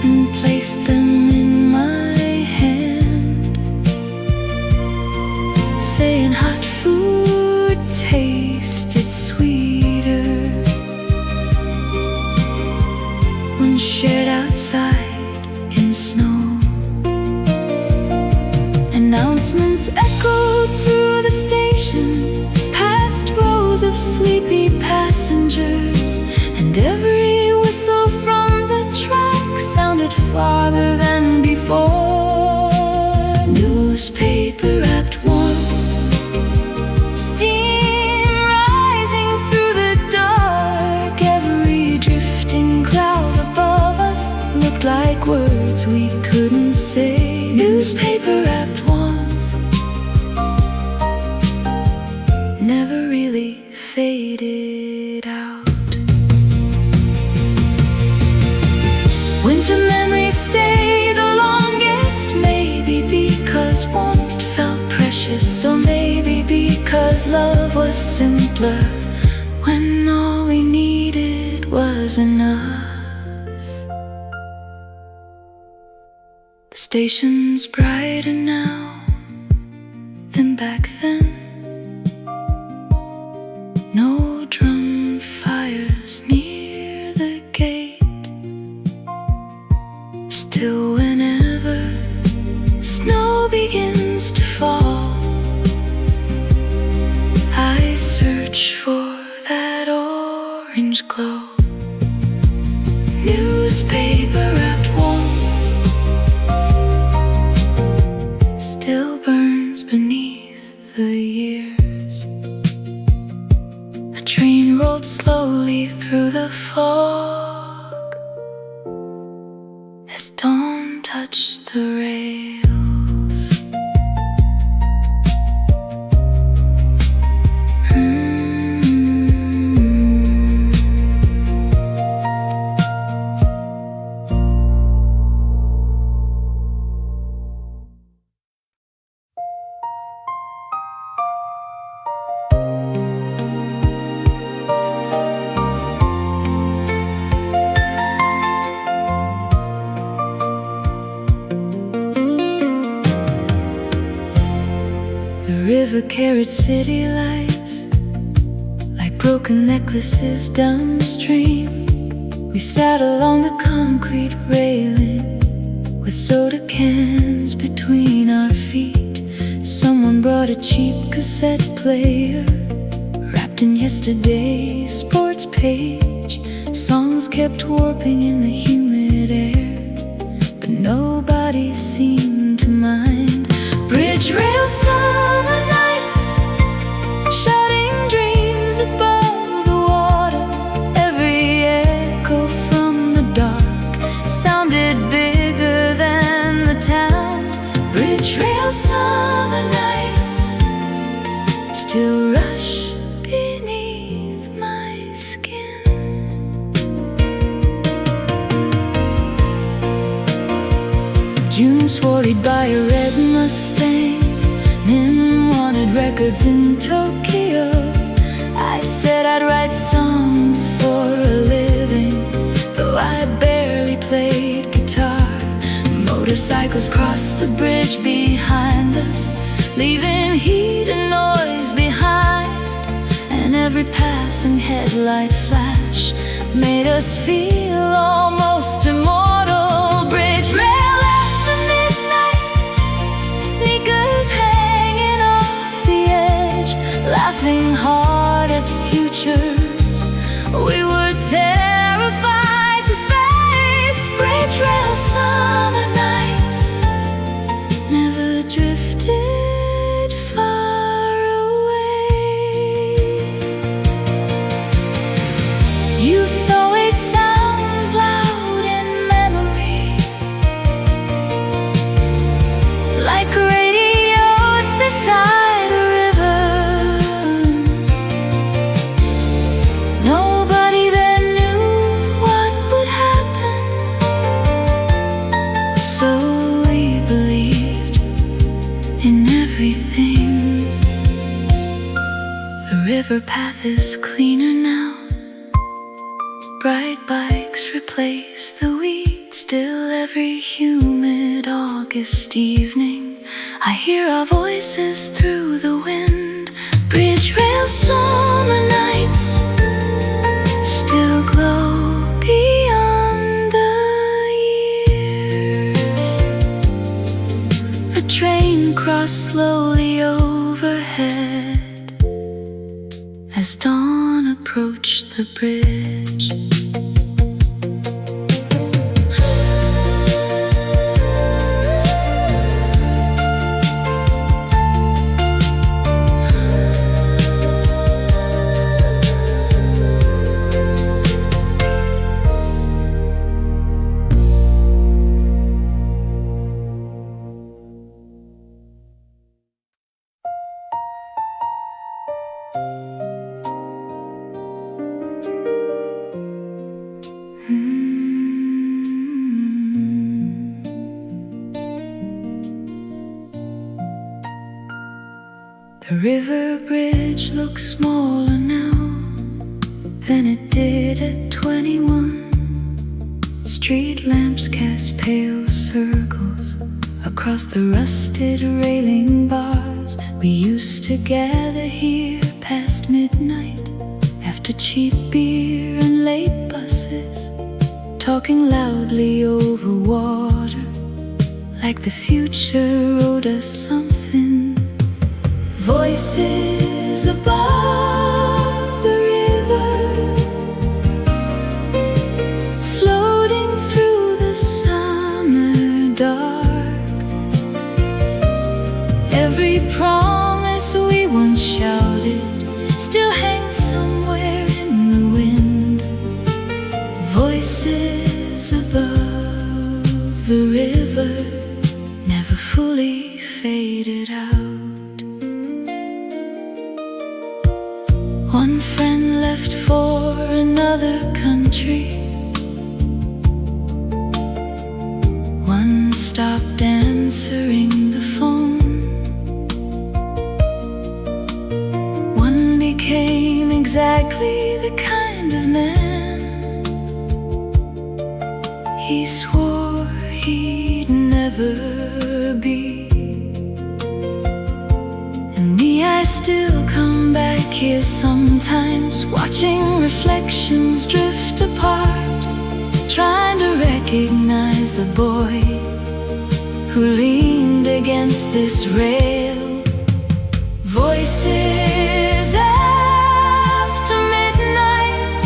and place them in my hand, saying hot food tasted sweeter when shared outside in snow. Announcements echoed through the station, past rows of sleepy passengers, and every whistle from the track sounded farther than before. Newspaper wrapped warmth, steam rising through the dark. Every drifting cloud above us looked like words we couldn't say. Newspaper wrapped warmth never really faded out. Winter memories stay the longest, maybe because warmth felt precious, or maybe because love was simpler when all we needed was enough. The station's brighter now than back then. No drum fires near the gate. Still, whenever snow begins to fall, I search for that orange glow. Newspaper wrapped warmth still burns beneath the years. A train rolled slowly through the fog as dawn touched the rails. River carried city lights like broken necklaces downstream. We sat along the concrete railing with soda cans between our feet. Someone brought a cheap cassette player wrapped in yesterday's sports page. Songs kept warping in the humid air, but nobody seemed to mind. Bridge rail summer nights, shouting dreams above the water. Every echo from the dark sounded bigger than the town. Bridge rail summer nights still rush beneath my skin. June swore he'd buy a red Mustang, then wanted records in Tokyo. I said I'd write songs for a living, though I barely played guitar. Motorcycles crossed the bridge behind us, leaving heat and noise behind, and every passing headlight flash made us feel almost immortal. Bridge rail after midnight, sneakers hanging off the edge, laughing hard at futures we were terrified to face. Bridge rail summer nights never drifted far away. Youth always sounds loud in memory, like radios beside a river. Nobody then knew what would happen, so we believed in everything. The river path is cleaner now, bright bikes replace the weeds. Still every humid August evening I hear our voices through the wind. Bridge rail summer nights still glow beyond the years. A train crossed slowly overhead as dawn approached the bridge. The river bridge looks smaller now than it did at 21. Street lamps cast pale circles across the rusted railing bars. We used to gather here past midnight, after cheap beer and late buses, talking loudly over water, like the future owed us something. Voices above the river, floating through the summer dark. Every promise we once shouted still hangs somewhere in the wind. Voices above the river, never fully faded out. One friend left for another country, one stopped answering the phone, one became exactly the kind of man he swore he'd never be. And me, I still come back here sometimes, watching reflections drift apart, trying to recognize the boy who leaned against this rail. Voices after midnight,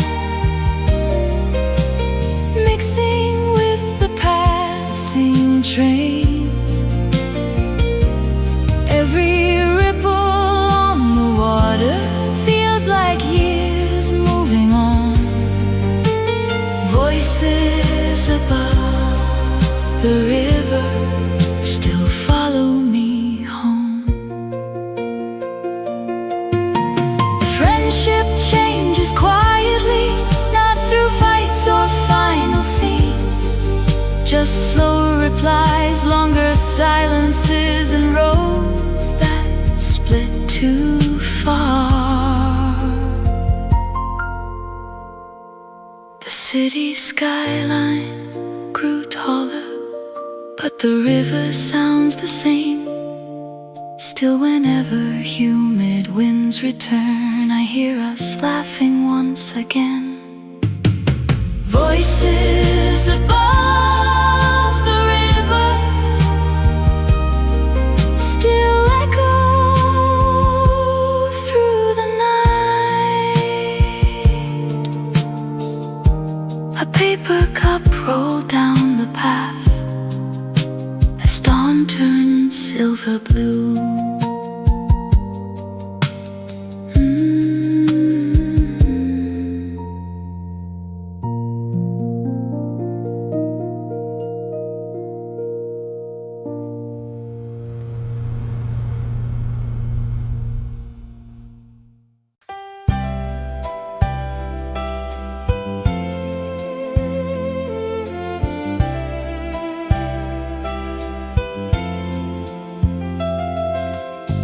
mixing with the passing trains. Every ripple on the water feels like years moving on. Voices above the river still follow me home. Friendship changes quietly, not through fights or final scenes, just slow replies, longer silences, and roads that split to skyline grew taller, but the river sounds the same. Still, whenever humid winds return, I hear us laughing once again. Voices above the river still echo through the night. A paper cup rolled down the path as dawn turned silver blue.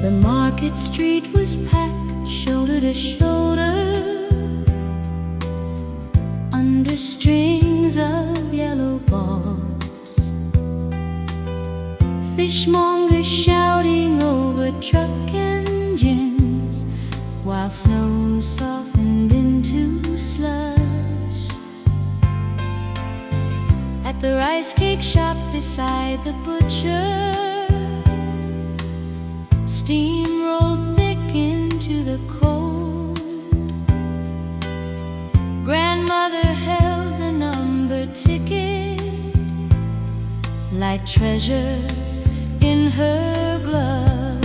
The market street was packed shoulder to shoulder, under strings of yellow bulbs. Fishmongers shouting over truck engines, while snow softened into slush. At the rice cake shop beside the butcher, steam rolled thick into the cold. Grandmother held the number ticket like treasure in her glove.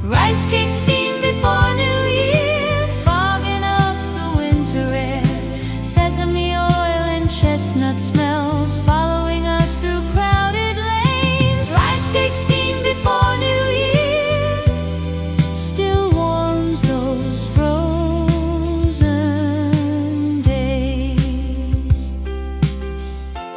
Rice cake steamed before New Year, fogging up the winter air. Sesame oil and chestnut smells following us through crowded lanes. Rice cake steamed before New Year still warms those frozen days.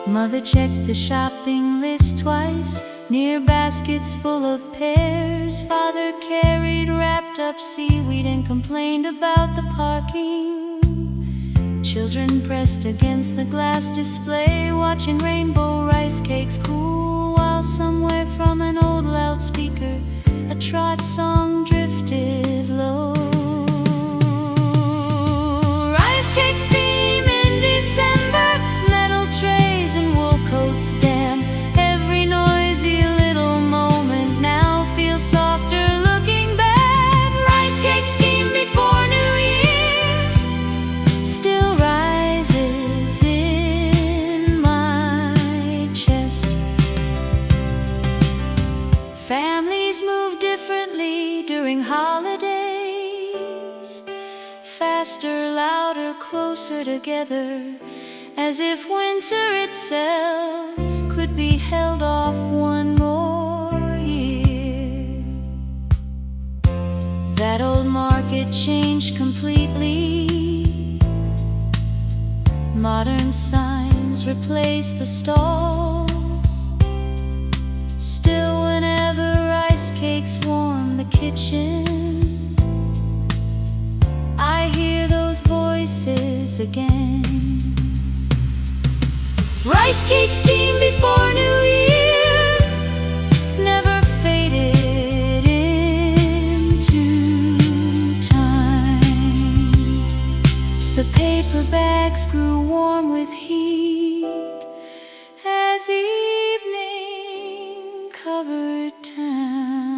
Mother checked the shopping list twice, near baskets full of pears. Father carried wrapped up seaweed and complained about the parking. Children pressed against the glass display, watching rainbow rice cakes cool, while somewhere from an old loudspeaker a trot song drifted low. Rice cakes steam in December, metal trays and wool coats damp. Every noisy little moment now feels softer looking back. Rice cakes steam before New Year still rises in my chest. Families move differently during holidays, faster, louder, closer together, as if winter itself could be held off one more year. That old market changed completely. Modern signs replace the stalls. Still, whenever rice cakes warm the kitchen, I hear those voices again. Rice cakes steam before New Year never faded into time. The paper bags grew warm with heat as evening covered town.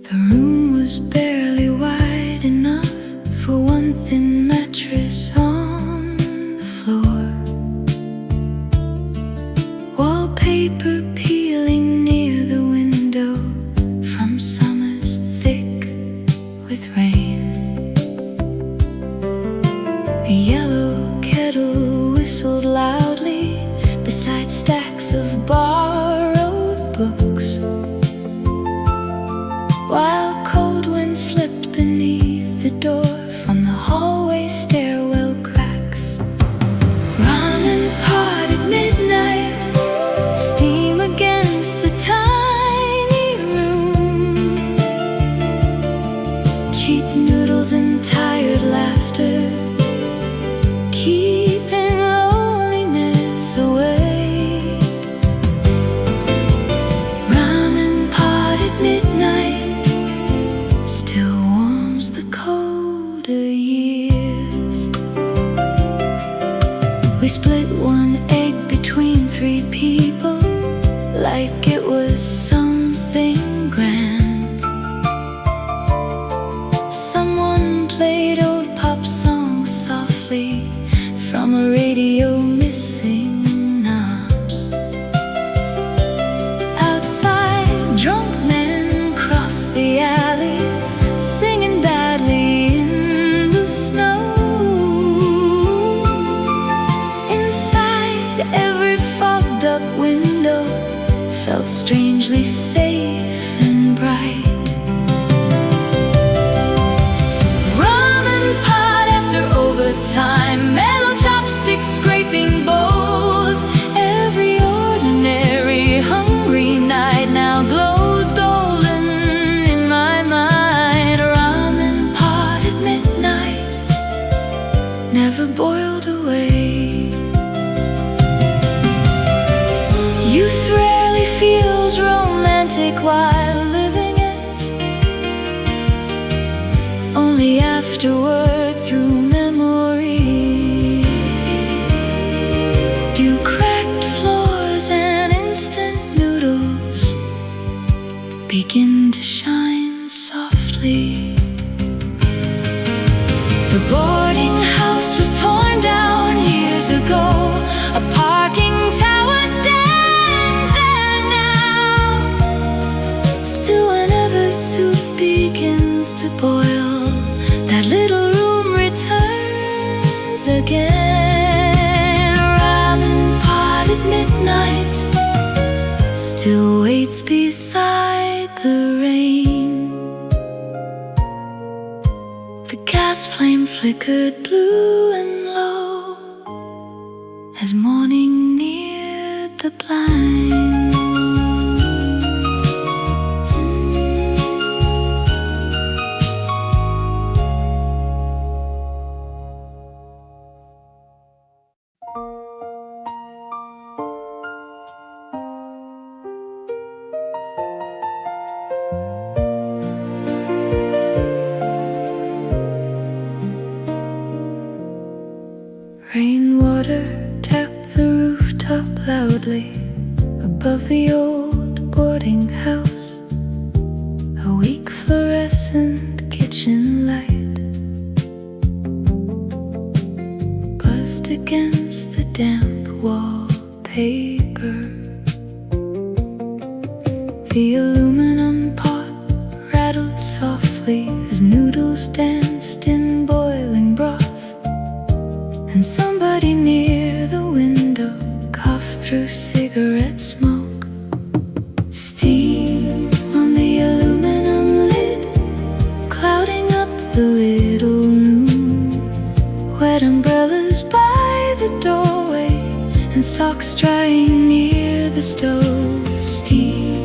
The room was barely wide enough for one thin mattress on the floor. Wallpaper peeling near the window from summers thick with rain. A yellow kettle whistled loudly beside stacks of borrowed books. while cold wind slipped beneath the door from the hallway stairwell cracks. Ramen pot at midnight, steam against the tiny room, cheap noodles and tired laughter, keeping loneliness away. Ramen pot at midnight still warms the colder years. We split one egg between 3 people like it was something grand. Someone played old pop songs softly from a radio missing knobs. Outside, drunk men crossed the alley, singing badly in the snow. Inside, every fogged up window felt strangely safe and bright. Ramen pot after overtime, mellow chopsticks scraping bowls. Every ordinary hungry night now glows golden in my mind. Ramen pot at midnight, never boiled away. Youth rarely feels romantic while living it, only afterward through memory do cracked floors and instant noodles begin to shine softly. The boarding house was torn down years ago, a parking tower stands there now. Still, whenever soup begins to boil, that little room returns again. Ramen pot at midnight still waits beside the rain. The gas flame flickered blue and low as morning neared the blinds. Rainwater tapped the rooftop loudly above the old boarding house. A weak fluorescent kitchen light buzzed against the damp wallpaper. The aluminum pot rattled softly as noodles danced in boiling broth, and somebody near the window coughed through cigarette smoke. Steam on the aluminum lid, clouding up the little room. Wet umbrellas by the doorway and socks drying near the stove. Steam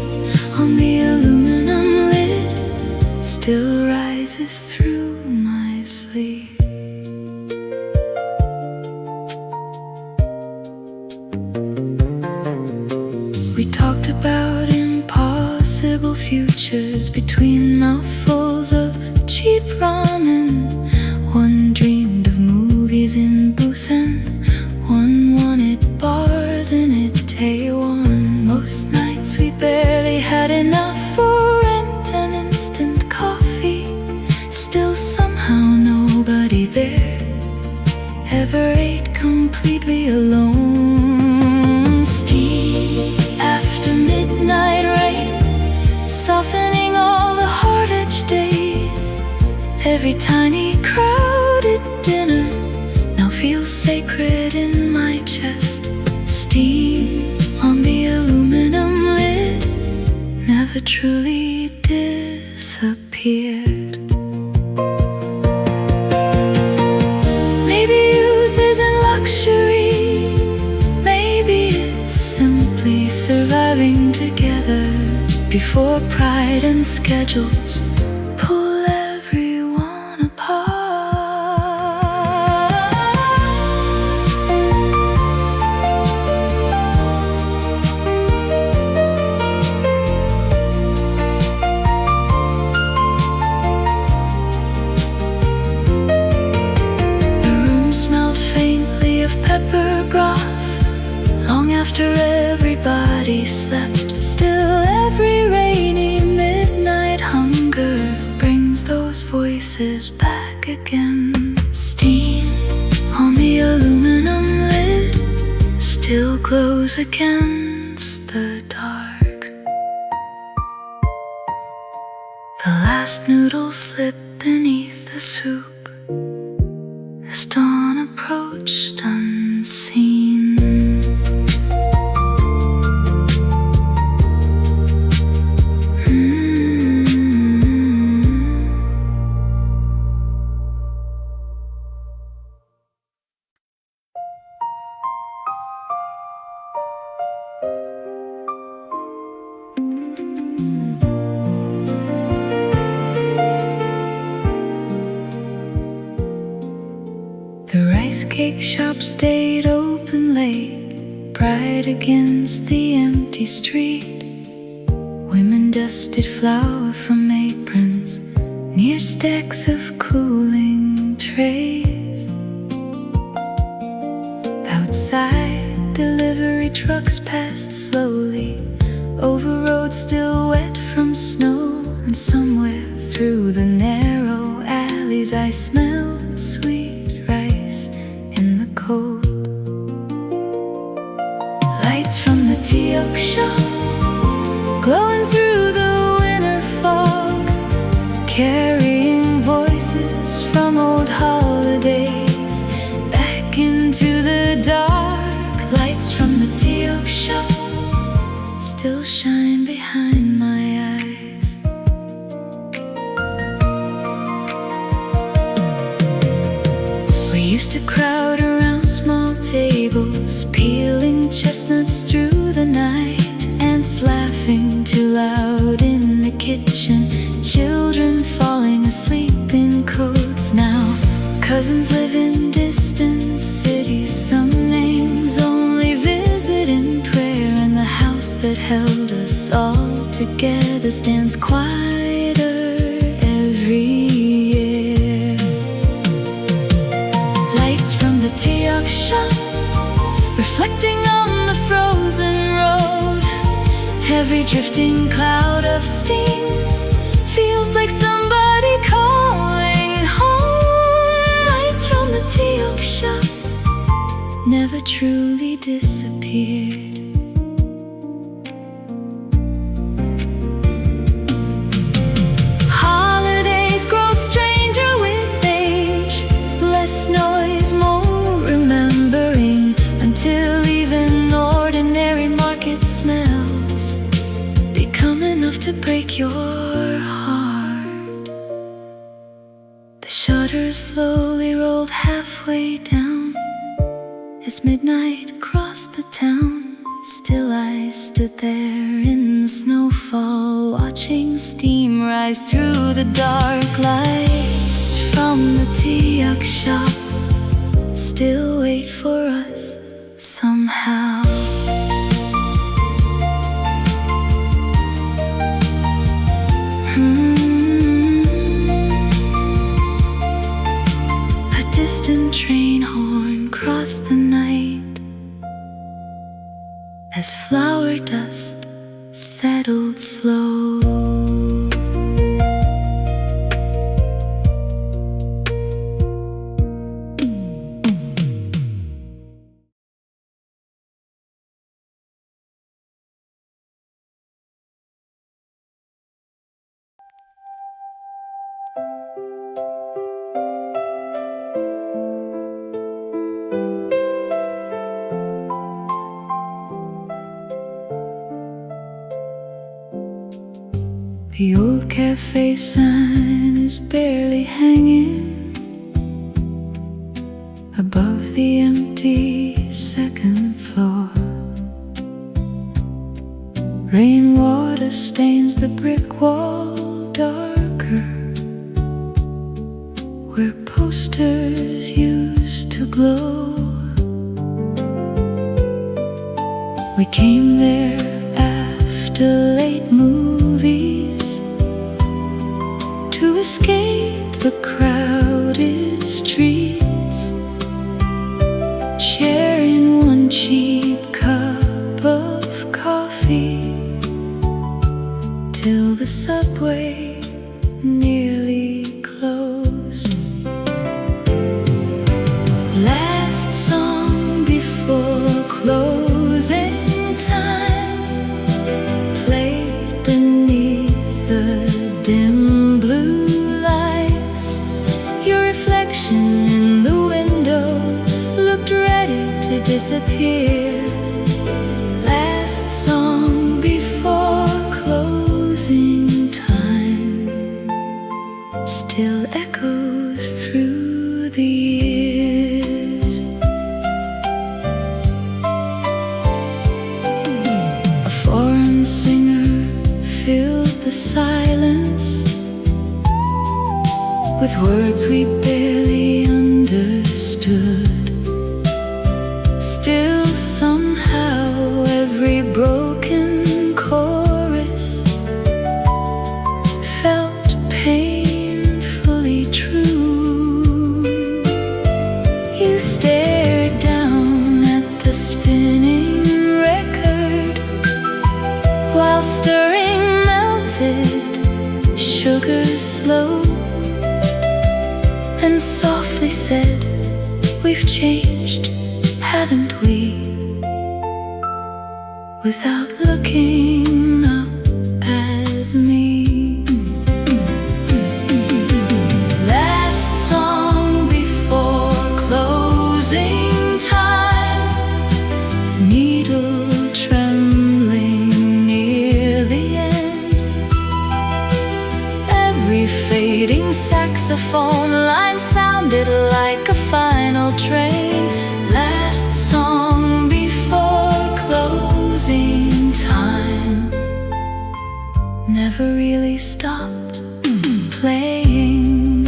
on the aluminum lid still rises through my sleep. We talked about impossible futures between mouthfuls of cheap ramen. One dreamed of movies in Busan, one wanted bars in Itaewon. Most nights we barely had enough for rent and instant coffee. Still somehow nobody there ever ate completely alone. Steam after midnight rain, softening all the hard-edged days. Every tiny crowded dinner now feels sacred in my chest. Steam on the aluminum lid never truly disappears. disappeared. Maybe youth isn't luxury, maybe it's simply surviving together before pride and schedules pull everyone apart. Pepper broth long after everybody slept. Still every rainy midnight hunger brings those voices back again. Steam on the aluminum lid still glows against the dark. The last noodle slipped beneath the soup as dawn approached unseen. The rice cake shop stayed open late, bright against the empty street. Women dusted flour from aprons near stacks of cooling trays. Outside, delivery trucks passed slowly over roads still wet from snow. And somewhere through the narrow alleys I smelled sweet rice in the cold. Lights from the tea-oak shop glowing through the winter fog, carrying voices from old holidays back into the dark. Lights from the tea-oak shop still shine behind my eyes. We used to crowd around small tables, peeling chestnuts through the night. Ants laughing too loud in the kitchen, children falling asleep in coats. Now cousins live in distant cities, some names only visit in prayer, and the house that held us all together stands quieter every year. Lights from the tea-oak shop reflecting on the frozen road. Every drifting cloud of steam feels like somebody calling home. Lights from the tea-oak shop never truly disappeared. Holidays grow stranger with age, less noise, more remembering, until even ordinary market smells become enough to break your heart. The shutters slowly rolled halfway down as midnight crossed the town. Still I stood there in the snowfall, watching steam rise through the dark. Lights from the tea-oak shop still wait for us somehow. A distant train horn crossed the night as flower dust settled slow. The old cafe sign is barely hanging above the empty second floor. Rainwater stains the brick wall darker, where posters used to glow. We came there after late movies to escape the crowded streets, sharing one cheap cup of coffee till the subway nearly closed. Last song before closing time played beneath the dim blue lights. Your reflection in the window looked ready to disappear. Last song before closing time still echoes through the years. A foreign singer filled the silence with words we barely understood. Still somehow every broken chorus felt painfully true. You stared down at the spinning record while stirring melted sugar slow, and softly said, "We've changed, haven't we?" without looking up at me. Last song before closing time, needle trembling near the end. Every fading saxophone line sounded like a final train. Last song before closing time never really stopped playing.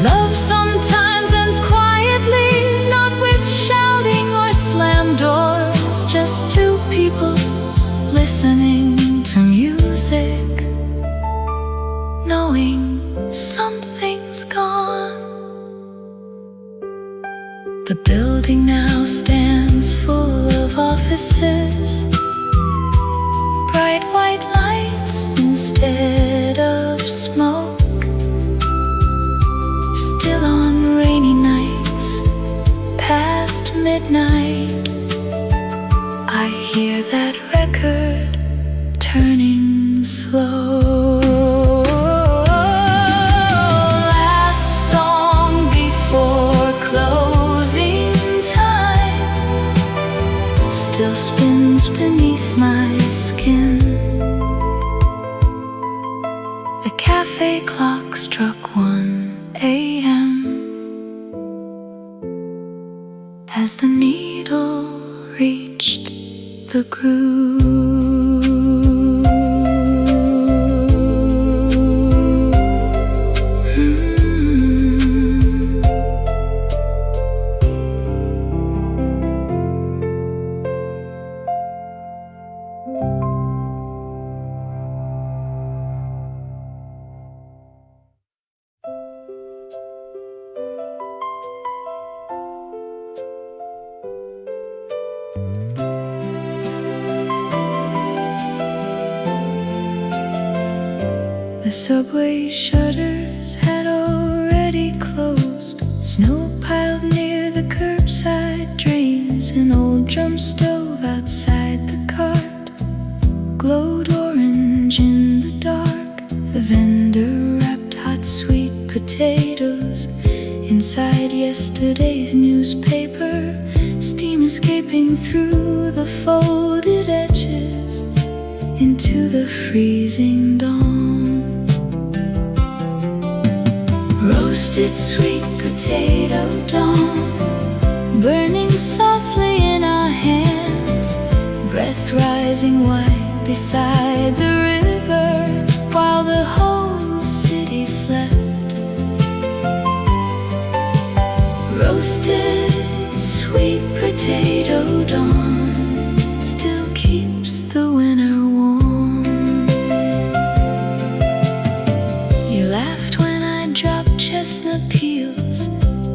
Love sometimes ends quietly, not with shouting or slam doors, just two people listening to music, knowing something's gone. The building now stands full of offices, bright white lights instead of smoke. Still on rainy nights past midnight, I hear that record turning slow. Last song before closing time still spins beneath my skin. The cafe clock struck 1 a.m. as the needle reached the groove. The subway shutters had already closed. Snow piled near the curbside drains. An old drum stove outside the cart glowed orange in the dark. The vendor wrapped hot sweet potatoes inside yesterday's newspaper. Steam escaping through the folded edges. into the freezing dawn. Roasted sweet potato dawn, burning softly in our hands, breath rising white beside the river while the whole city slept. Roasted sweet potato dawn still keeps the winter warm. You laughed when I dropped chestnut peels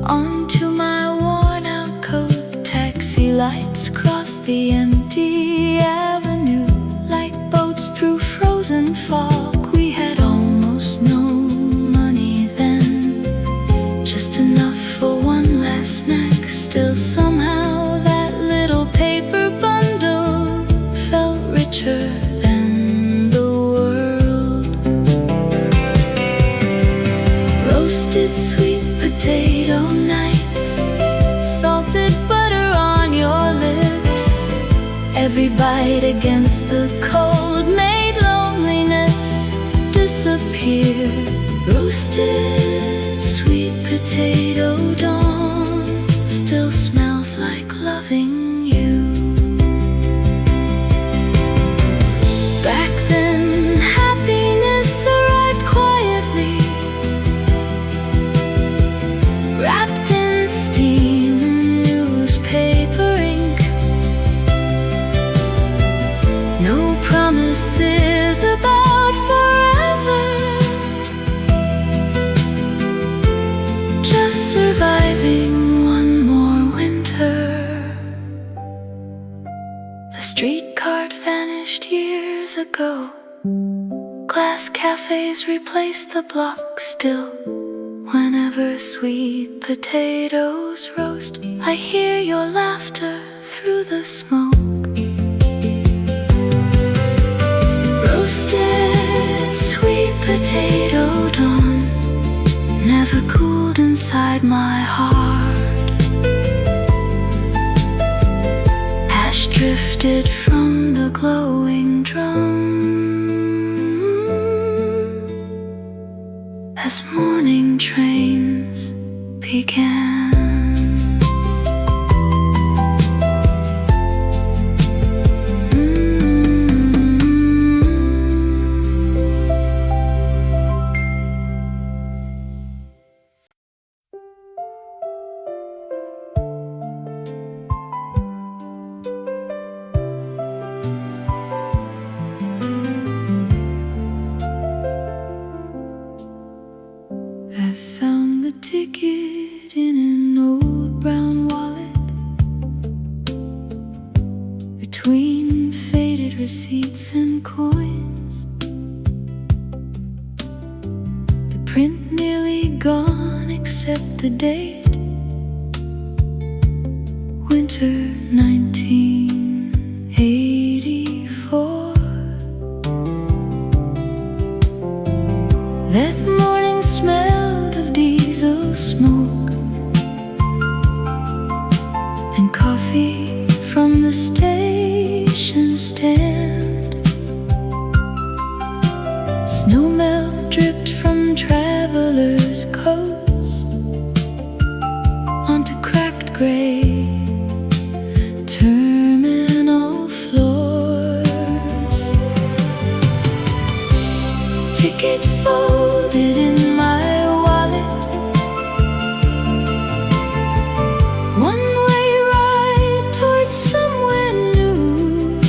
onto my worn out coat. Taxi lights crossed the empty avenue like boats through frozen fog. We had almost no money then, just enough for one last snack. Still somehow that little paper bundle felt richer than the world. Roasted sweet potato nights, salted butter on your lips, every bite against the cold made loneliness disappear. Roasted sweet potato dawn still smells like loving you. Back then happiness arrived quietly, wrapped in steam and newspaper ink. No promises about forever, just surviving one more winter. The street cart vanished years ago, glass cafes replaced the block. Still, whenever sweet potatoes roast, I hear your laughter through the smoke. Roasted sweet potato dawn never cooled inside my heart. Ash drifted from the glowing drum as morning trains began. Ticket in an old brown wallet, between faded receipts and coins. The print nearly gone except the date, winter 1984. That morning smelled of diesel smoke and coffee from the station stand. Snow melt dripped from travelers' coats onto cracked gray terminal floors. Ticket folded in my wallet, one-way ride towards somewhere new.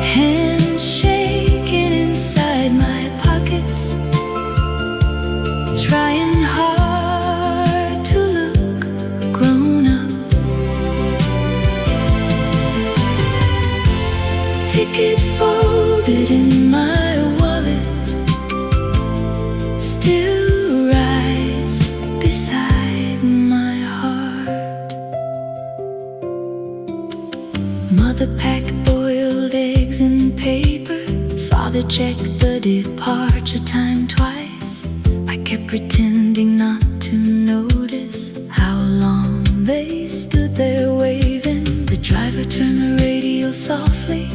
Hands shaking inside my pockets, trying hard to look grown up. Ticket folded in my wallet, still rides beside my heart. Mother packed boiled eggs in paper, father checked the departure time twice. I kept pretending not to notice how long they stood there waving. The driver turned the radio softly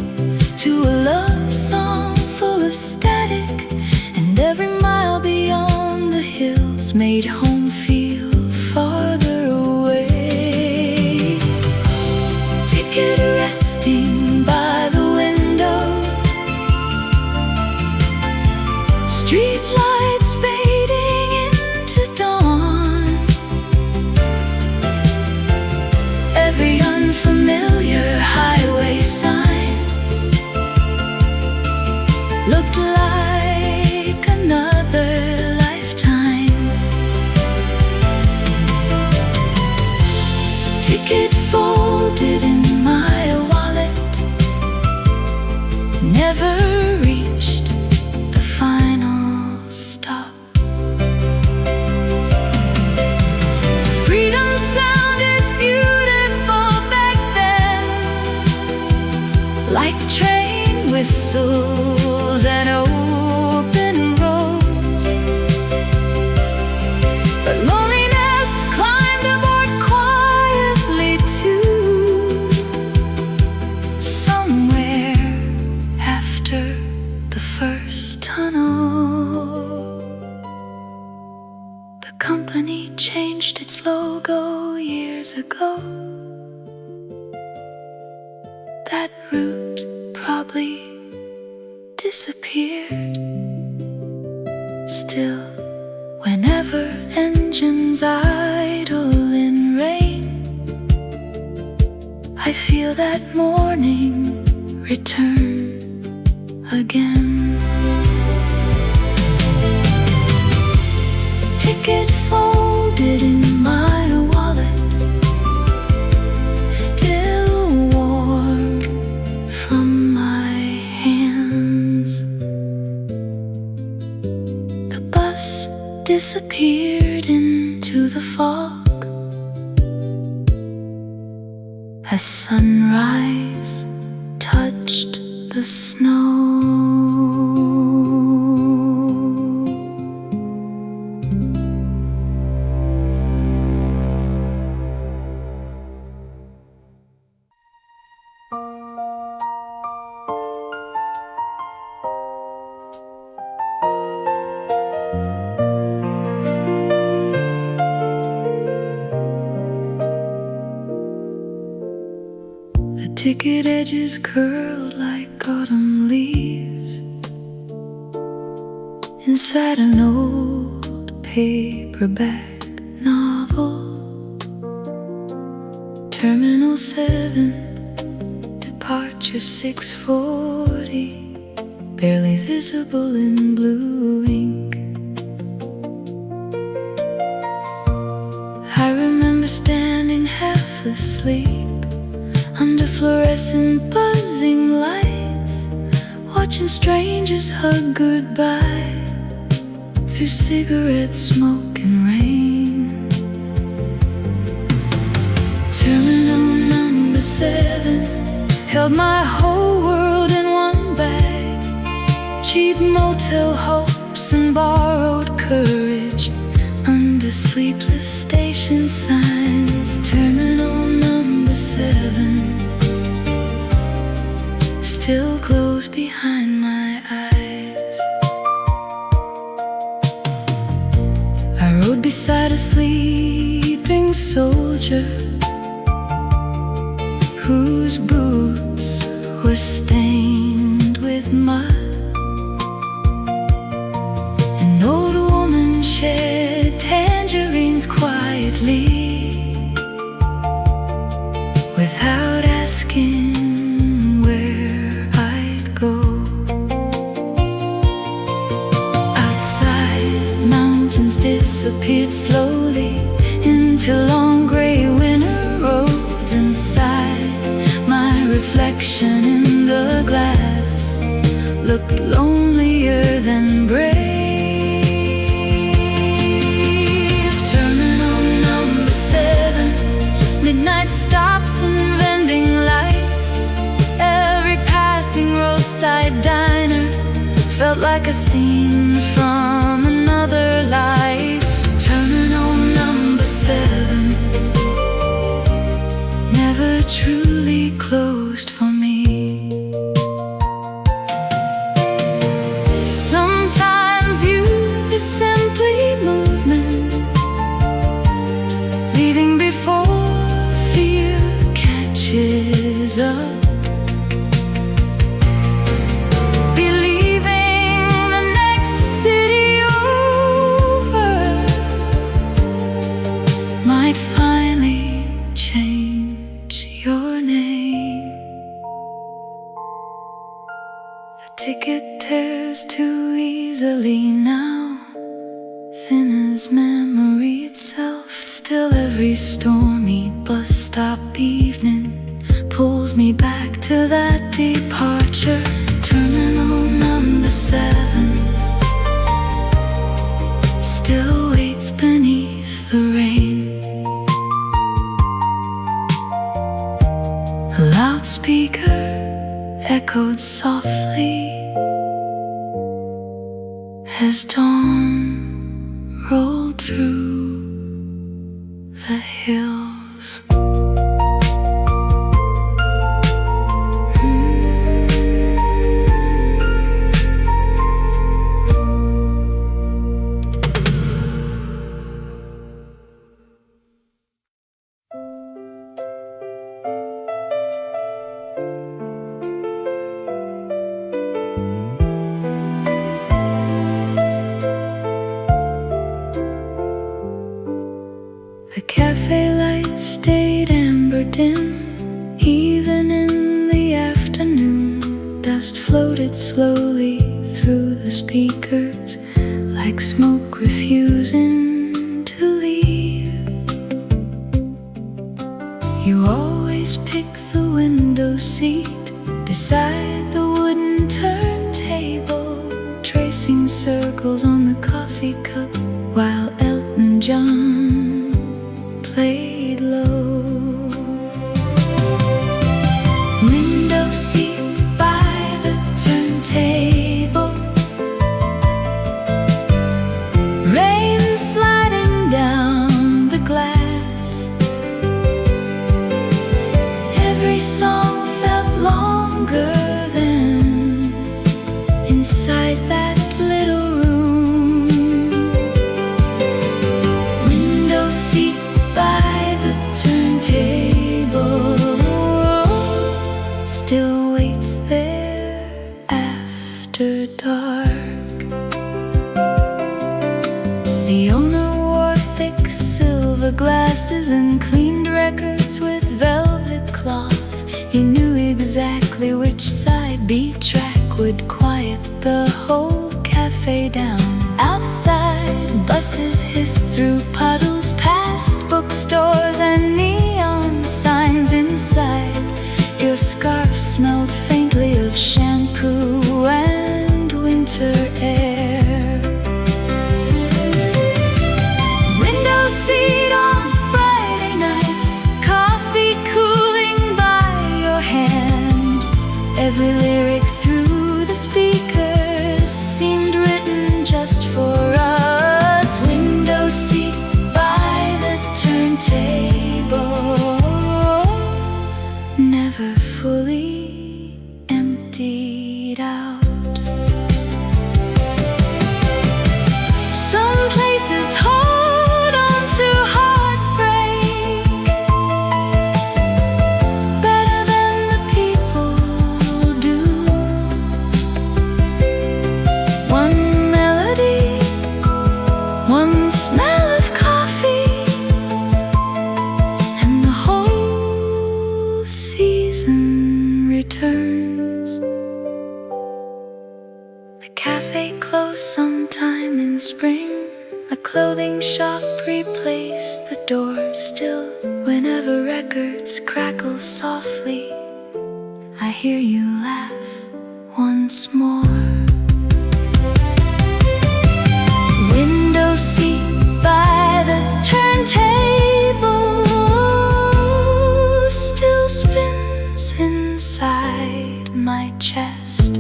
to a love song full of static, and every mile beyond the hills made home feel farther away. Ticket resting by the window, street lights fading into dawn, every unfamiliar highway sign looked like another lifetime. Ticket folded in my wallet, never reached the final stop. Freedom sounded beautiful back then, like train whistles and open roads. But loneliness climbed aboard quietly too, somewhere after the first tunnel. The company changed its logo years ago. That route probably disappeared. Still, whenever engines idle in rain, I feel that morning return again. Ticket folded in my wallet, still warm from my hands. The bus disappeared into the fog as sunrise touched the snow. The ticket edges curled like autumn leaves inside an old paperback novel. Terminal 7, departure 6:40, barely visible in blue ink. I remember standing half asleep under fluorescent buzzing lights, watching strangers hug goodbye through cigarette smoke and rain. Terminal number 7 held my whole world in one bag. Cheap motel hopes and borrowed courage under sleepless station signs. Terminal number 7 still glows behind my eyes. I rode beside a sleeping soldier whose boots were stained with mud. An old woman shared tangerines quietly without asking where I'd go. Outside, mountains disappeared slowly into long gray winter roads. Inside, my reflection in the glass looked lonelier than brave. Terminal number 7, midnight stops and vending lights. Every passing roadside diner felt like a scene from another life. Terminal number 7 never truly closed for me. too easily now, thin as memory itself. Still every stormy bus stop evening pulls me back to that departure. Terminal number 7 still waits beneath the rain. A loudspeaker echoed softly as dawn rolled through the hills. The cafe lights stayed amber dim, even in the afternoon. Dust floated slowly through the speakers, like smoke refusing to leave. You always pick the window seat beside the wooden turntable, tracing circles on the coffee cup while Elton John played low. Window seat by the turntable, rain sliding down the glass. Every song felt longer than inside that little room. Window seat by the turntable still waits there after dark. The owner wore thick silver glasses and cleaned records with velvet cloth. He knew exactly which side B track would quiet the whole cafe down. Outside, buses hissed through puddles past bookstores and neon signs inside. Your scarf smelled faintly of shampoo and winter air. Window seat on Friday nights, coffee cooling by your hand. Every lyric through the speakers seemed written just for us. Window seat by the turntable, never fully emptied out. Some places hold on to heartbreak better than the people do. One melody, one smell of coffee, and the whole season returns. The cafe closed sometime in spring. A clothing shop replaced the door. Still, whenever records crackle softly, I hear you laugh once more. Window seat by the turntable still spins inside my chest.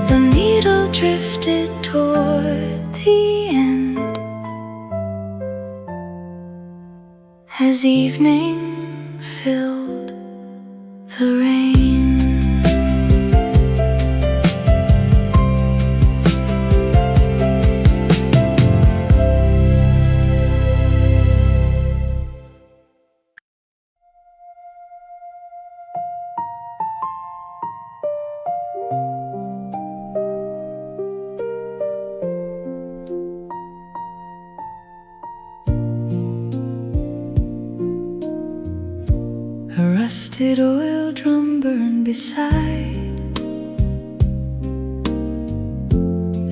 The needle drifted toward the end as evening filled the rain. A rusted oil drum burned beside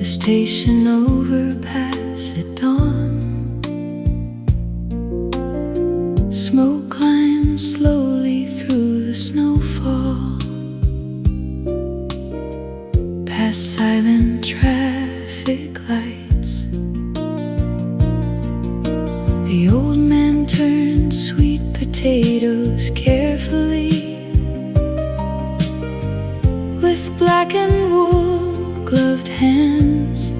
the station overpass at dawn. Smoke climbs slowly through the snowfall, past silent traffic lights. The old man turned sweet potatoes carefully, with black and wool gloved hands,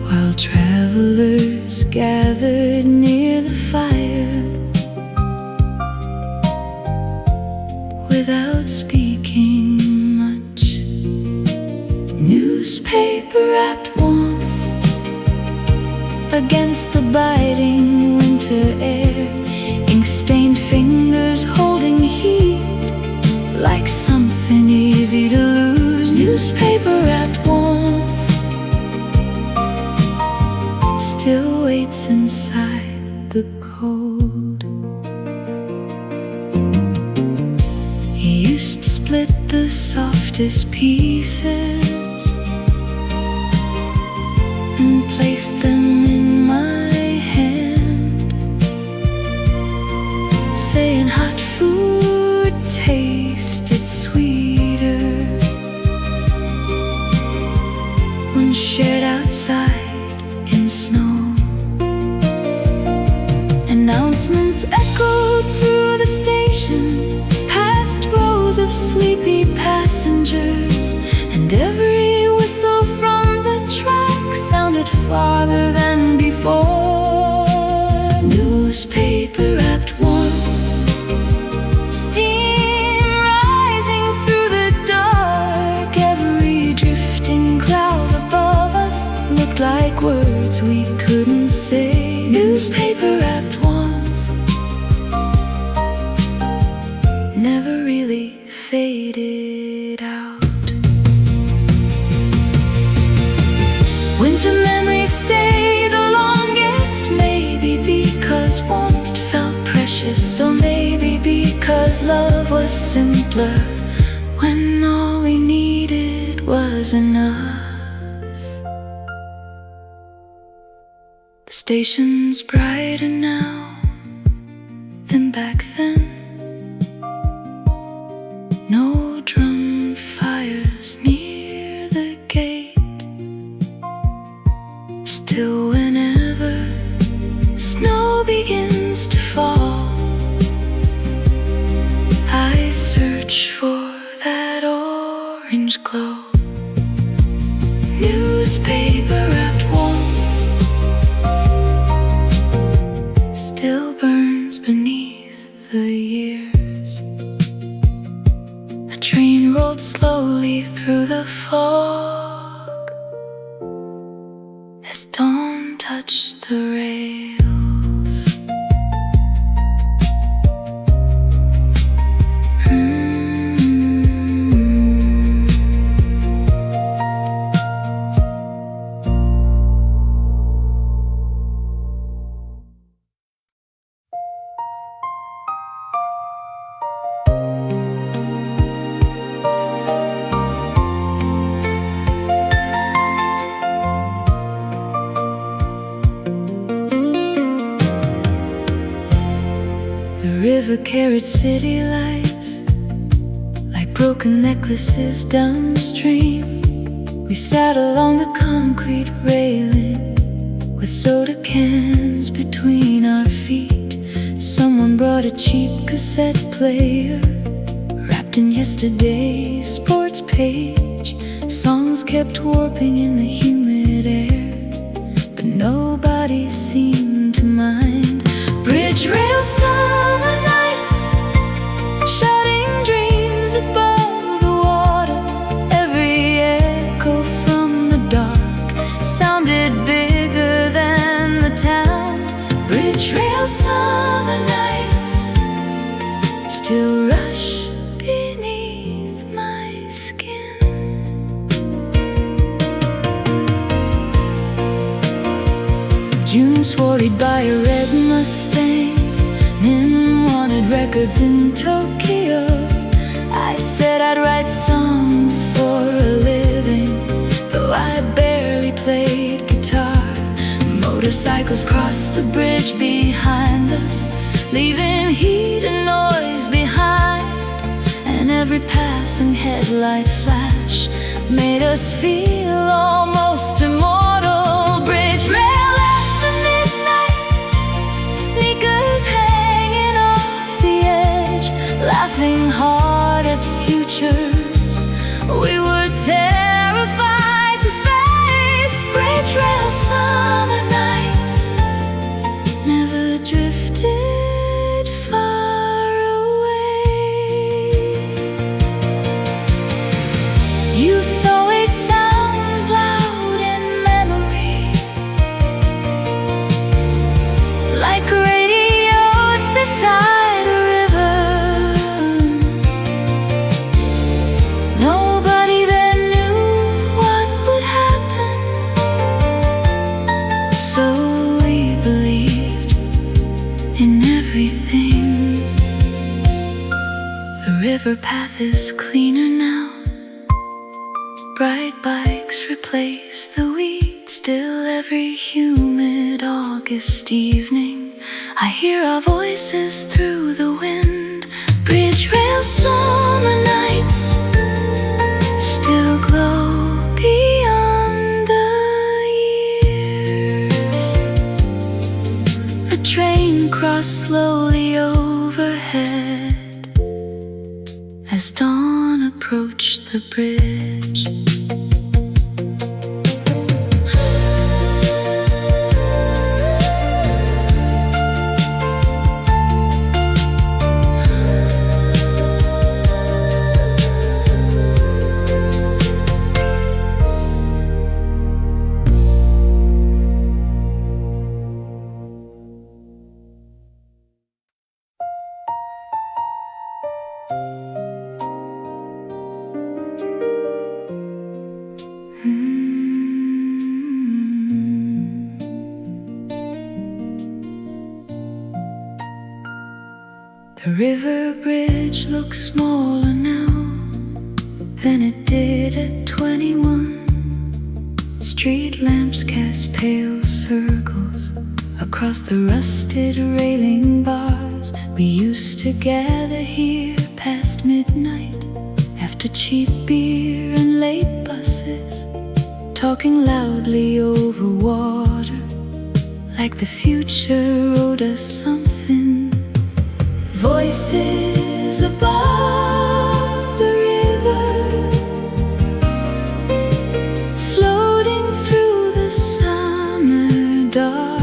while travelers gathered near the fire without speaking much. Newspaper wrapped warmth against the biting winter air, ink-stained fingers holding heat like something easy to lose. Newspaper wrapped warmth still waits inside the cold. He used to split the softest pieces and place them in my hand, saying hot food tasted sweeter when shared outside in snow. Announcements echoed through the station, past rows of sleepy passengers, and every whistle from the track sounded farther than before. Newspaper wrapped warmth, steam rising through the dark. Every drifting cloud above us looked like words we couldn't say. Newspaper wrapped warmth never really faded out. Winter memories stay the longest, maybe because warmth felt precious, so maybe because love was simpler when all we needed was enough. The station's brighter now than back then. No drum fires near the gate. Still, whenever snow begins to fall, I search for that orange glow. Newspaper wrapped warmth still burns beneath the years. A train rolled slowly through the fog as dawn touched the rails. River carried city lights like broken necklaces downstream. We sat along the concrete railing with soda cans between our feet. Someone brought a cheap cassette player wrapped in yesterday's sports page. Songs kept warping in the humid air, but nobody seemed to mind. Bridge rail summer nights, shouting dreams above the water. Every echo from the dark sounded bigger than the town. Bridge rail summer nights still rush beneath my skin. June swore he'd buy a red Mustang, then wanted records in Tokyo. I said I'd write songs for a living, Motorcycles cross the bridge behind us, leaving heat and noise behind. And every passing headlight flash made us feel almost immortal. Bridge rail after midnight, sneakers hanging off the edge, laughing hard at futures we were terrified to face. Bridge rail summer nights never drifted far away. Youth always sounds loud in memory, like radios beside a river. Nobody then knew what would happen, so we believed in everything. The river path is cleaner now, bright bikes replace the weed. Still every humid August evening I hear our voices through the wind. Bridge rail summer nights still glow beyond the years. A train crossed slowly overhead as dawn approached the bridge. The river bridge looks smaller now than it did at 21. Street lamps cast pale circles across the rusted railing bars. We used to gather here past midnight, after cheap beer and late buses, talking loudly over water, like the future owed us something. Voices above the river, floating through the summer dark.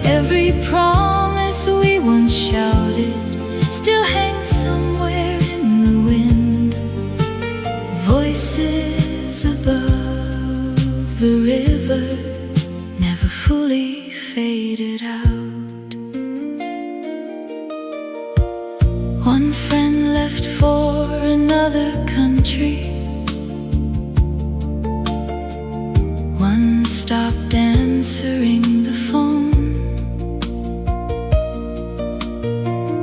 Every promise we once shouted still hangs somewhere in the wind. Voices above the river, never fully faded out. One friend left for another country, one stopped answering the phone,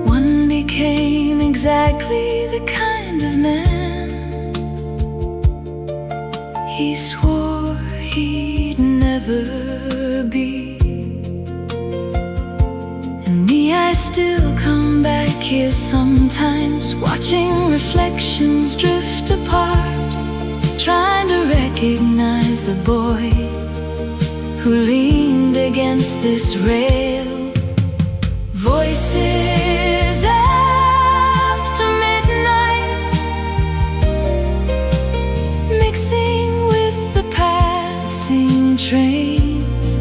one became exactly the kind of man he swore he'd never be. And me, I still come back here sometimes, watching reflections drift apart, trying to recognize the boy who leaned against this rail. Voices after midnight, mixing with the passing trains.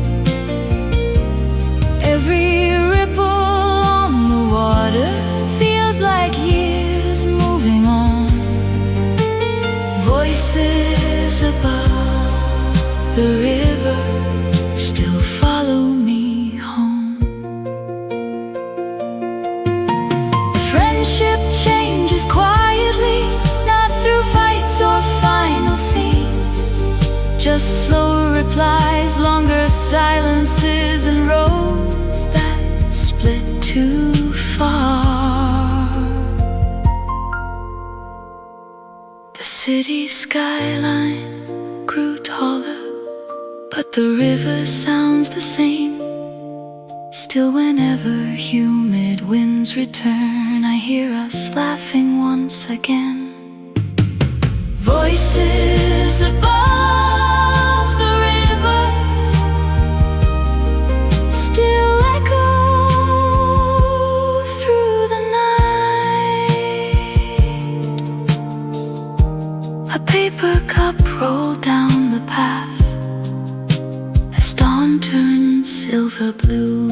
Every ripple on the water feels like years moving on. Voices above the river still follow me home. Friendship changes quietly, not through fights or final scenes, just slow replies, longer silences, and roads that split too far. The city skyline grew taller, but the river sounds the same. Still, whenever humid winds return, I hear us laughing once again. Voices above the river still echo through the night. A paper cup rolled down the path as dawn turned silver blue.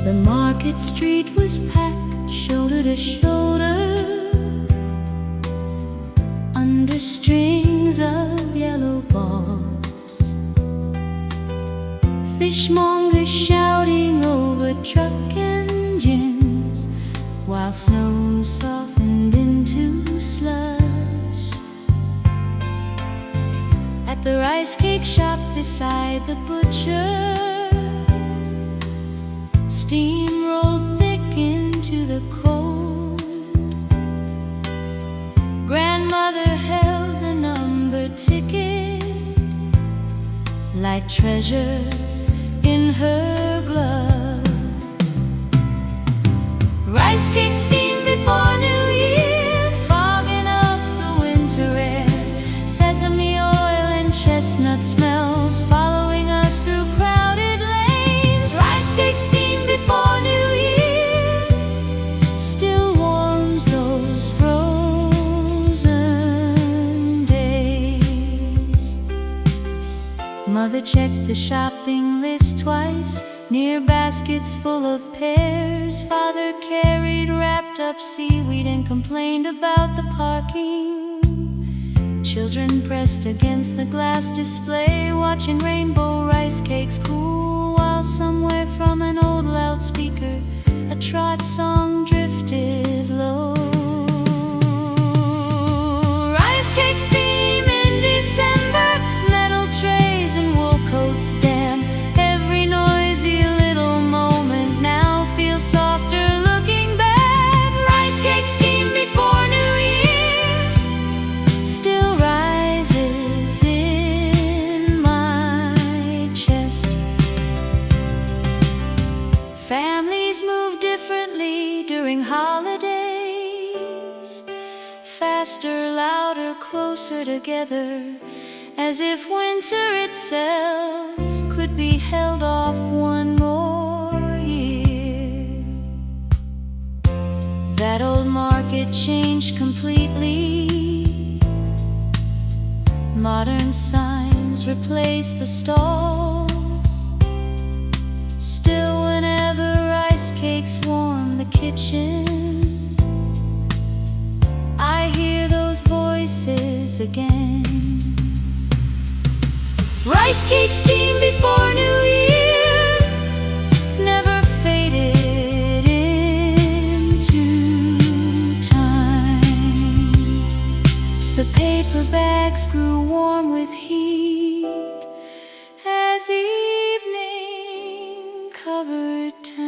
The market street was packed shoulder to shoulder, under strings of yellow balls. Fishmongers shouting over truck engines, while snow softened into slush. At the rice cake shop beside the butcher, steam rolled thick into the cold. Grandmother held the number ticket like treasure in her glove. Rice cake steamed before New Year, fogging up the winter air. Sesame oil and chestnut smells following us through crowded lanes. Rice cake steamed before New Year still warms those frozen days. Mother checked the shopping list twice, near baskets full of pears. Father carried wrapped up seaweed and complained about the parking. Children pressed against the glass display, watching rainbow rice cakes cool, while somewhere from an old loudspeaker a trot song drifted low. Rice cake steam in December, metal trays and wool coats damp. Every noisy little moment now feels softer looking back. Rice cake steam before New Year still rises in my chest. Families move differently during holidays, faster, louder, closer together, as if winter itself could be held off one more year. That old market changed completely. Modern signs replaced the stalls. Still, whenever rice cakes warm the kitchen, I hear those voices again. Rice cake steam before New Year never faded into time. The paper bags grew warm with heat as evening covered town.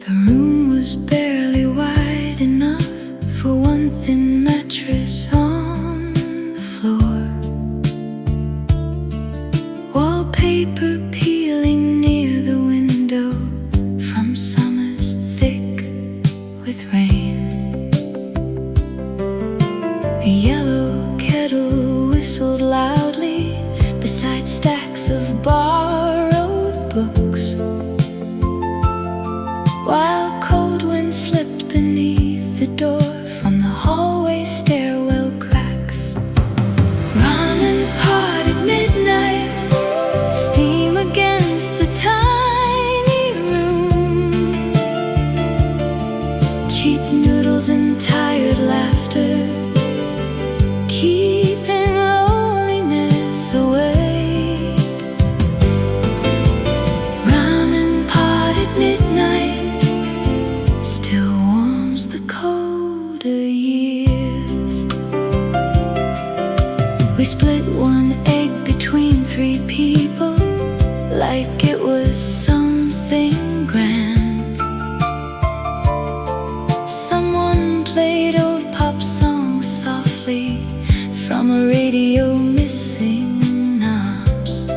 The room was barely wide enough for one thin mattress on the floor. Wallpaper peeling near the window from summers thick with rain. A yellow kettle whistled loudly beside stacks of borrowed books, while cold wind slipped beneath the door. was something grand. Someone played old pop songs softly from a radio missing knobs.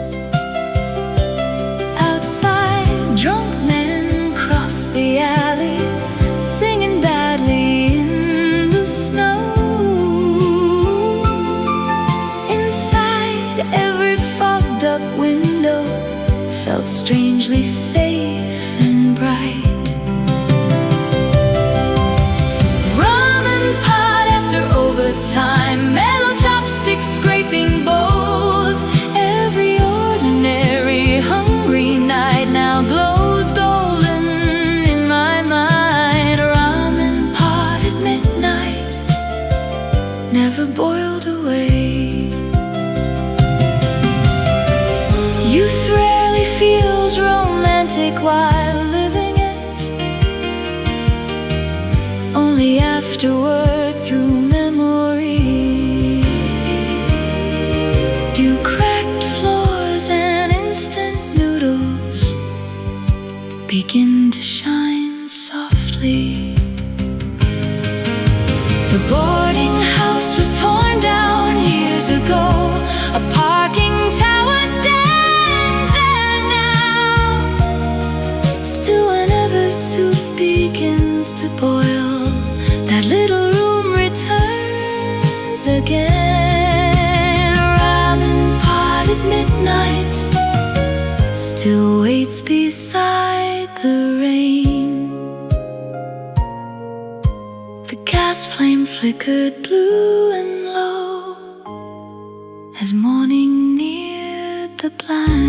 Outside, drunk men crossed the alley, singing badly in the snow. Inside, every fogged up window felt strangely safe and bright. Ramen pot after overtime, mellow chopsticks scraping bowls. Every ordinary hungry night now glows golden in my mind. Ramen pot at midnight, never boiled away. Youth rarely feels romantic while living it, only afterward through memory do cracked floors and instant noodles begin to shine softly. The boarding house was torn down years ago. A parking tower stands there now. Still, whenever soup begins to boil, that little room returns again. Ramen pot at midnight still waits beside the rain. The gas flame flickered blue and low as morning neared the blinds.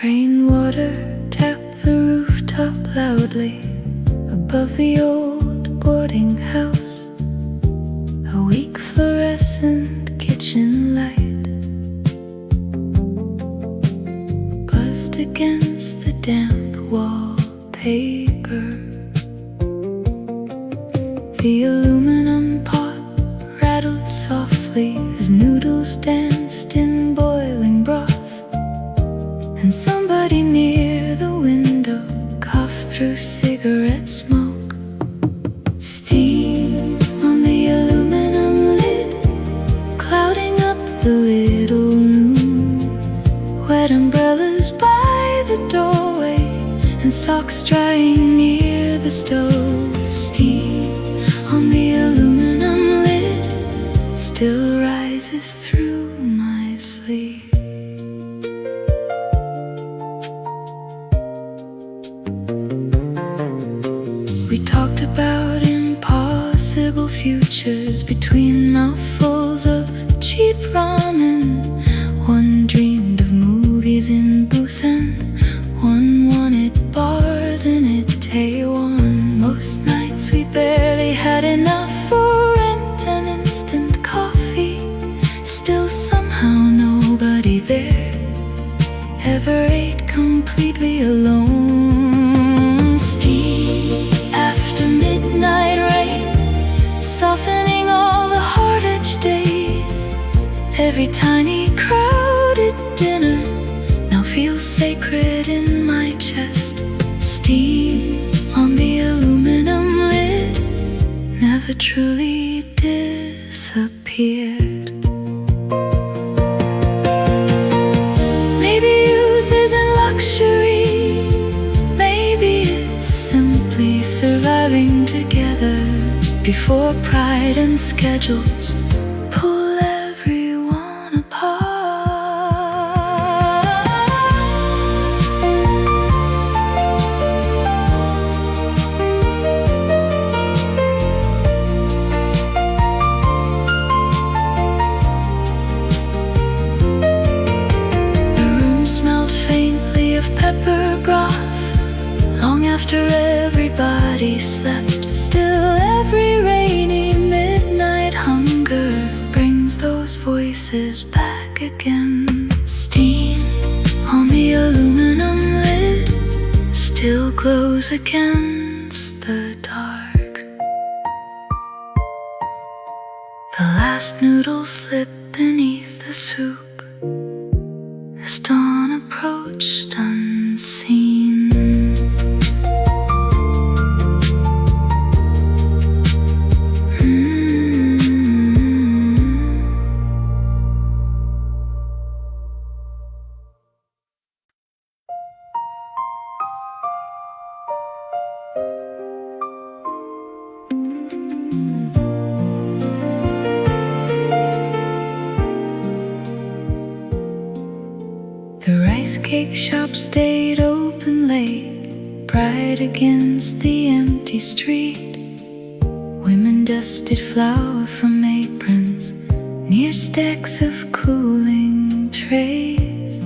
Rainwater tapped the rooftop loudly above the old boarding house. A weak fluorescent kitchen light buzzed against the damp wallpaper. The aluminum pot rattled softly as noodles danced in boiling broth. And somebody near the window coughed through cigarette smoke. Steam on the aluminum lid, clouding up the little room. Wet umbrellas by the doorway, and socks drying near the stove. Steam on the aluminum lid still rises through my sleep. We talked about impossible futures between mouthfuls of cheap ramen. One dreamed of movies in Busan, one wanted bars in Itaewon. Most nights we barely had enough for rent and instant coffee. Still somehow nobody there ever ate completely alone. Steam after midnight rain, softening all the hard-edged days. Every tiny crowded dinner now feels sacred in my chest. Steam on the aluminum lid never truly disappeared. Maybe youth isn't luxury, maybe it's simply surviving together before pride and schedules pull everyone apart. The room smelled faintly of pepper broth long after everybody slept. Still nose against the dark. The last noodle slipped beneath the soup as dawn approached unseen. The rice cake shop stayed open late, bright against the empty street. Women dusted flour from aprons near stacks of cooling trays.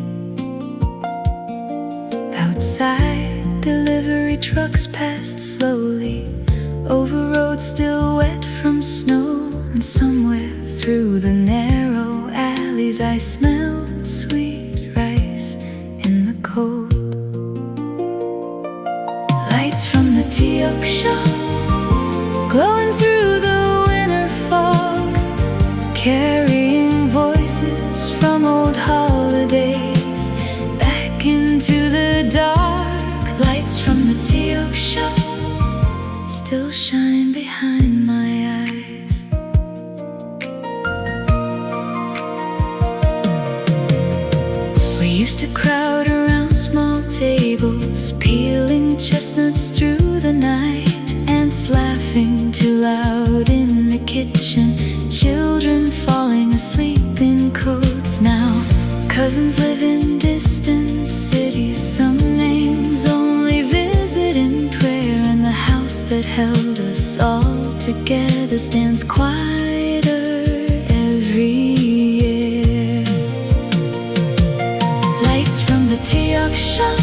Outside, delivery trucks passed slowly over roads still wet from snow, and somewhere through the narrow alleys I smelled sweet rice in the cold. Lights from the tea-oak shop glowing through the winter fog, carrying voices from old holidays back into the dark. Lights from the tea-oak shop still shine behind my eyes. We used to crowd around small tables, peeling chestnuts through the night, ants laughing too loud in the kitchen, children falling asleep in coats. Now cousins live in distant cities, some names only visit in prayer, and the house that held us all together stands quieter every year. Lights from the tea-oak shop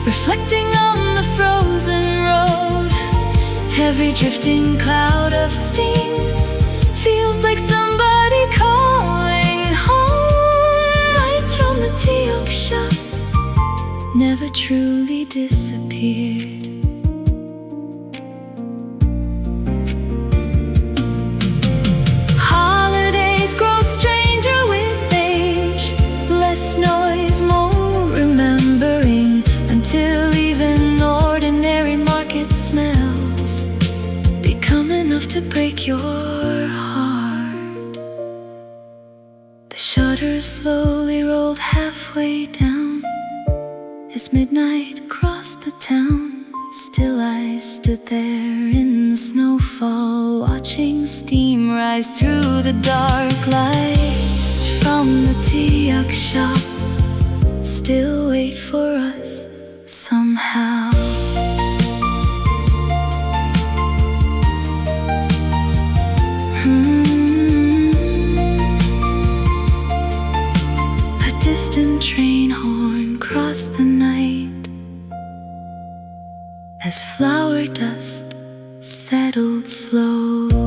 reflecting on the frozen road, every drifting cloud of steam feels like somebody calling home. Lights from the tea-oak shop never truly disappeared. Holidays grow stranger with age, less noise, more remembering, until even ordinary market smells become enough to break your heart. The shutters slowly rolled halfway down as midnight crossed the town. Still I stood there in the snowfall, watching steam rise through the dark. Lights from the tea-oak shop still wait for us somehow. A distant train horn crossed the night as flower dust settled slow.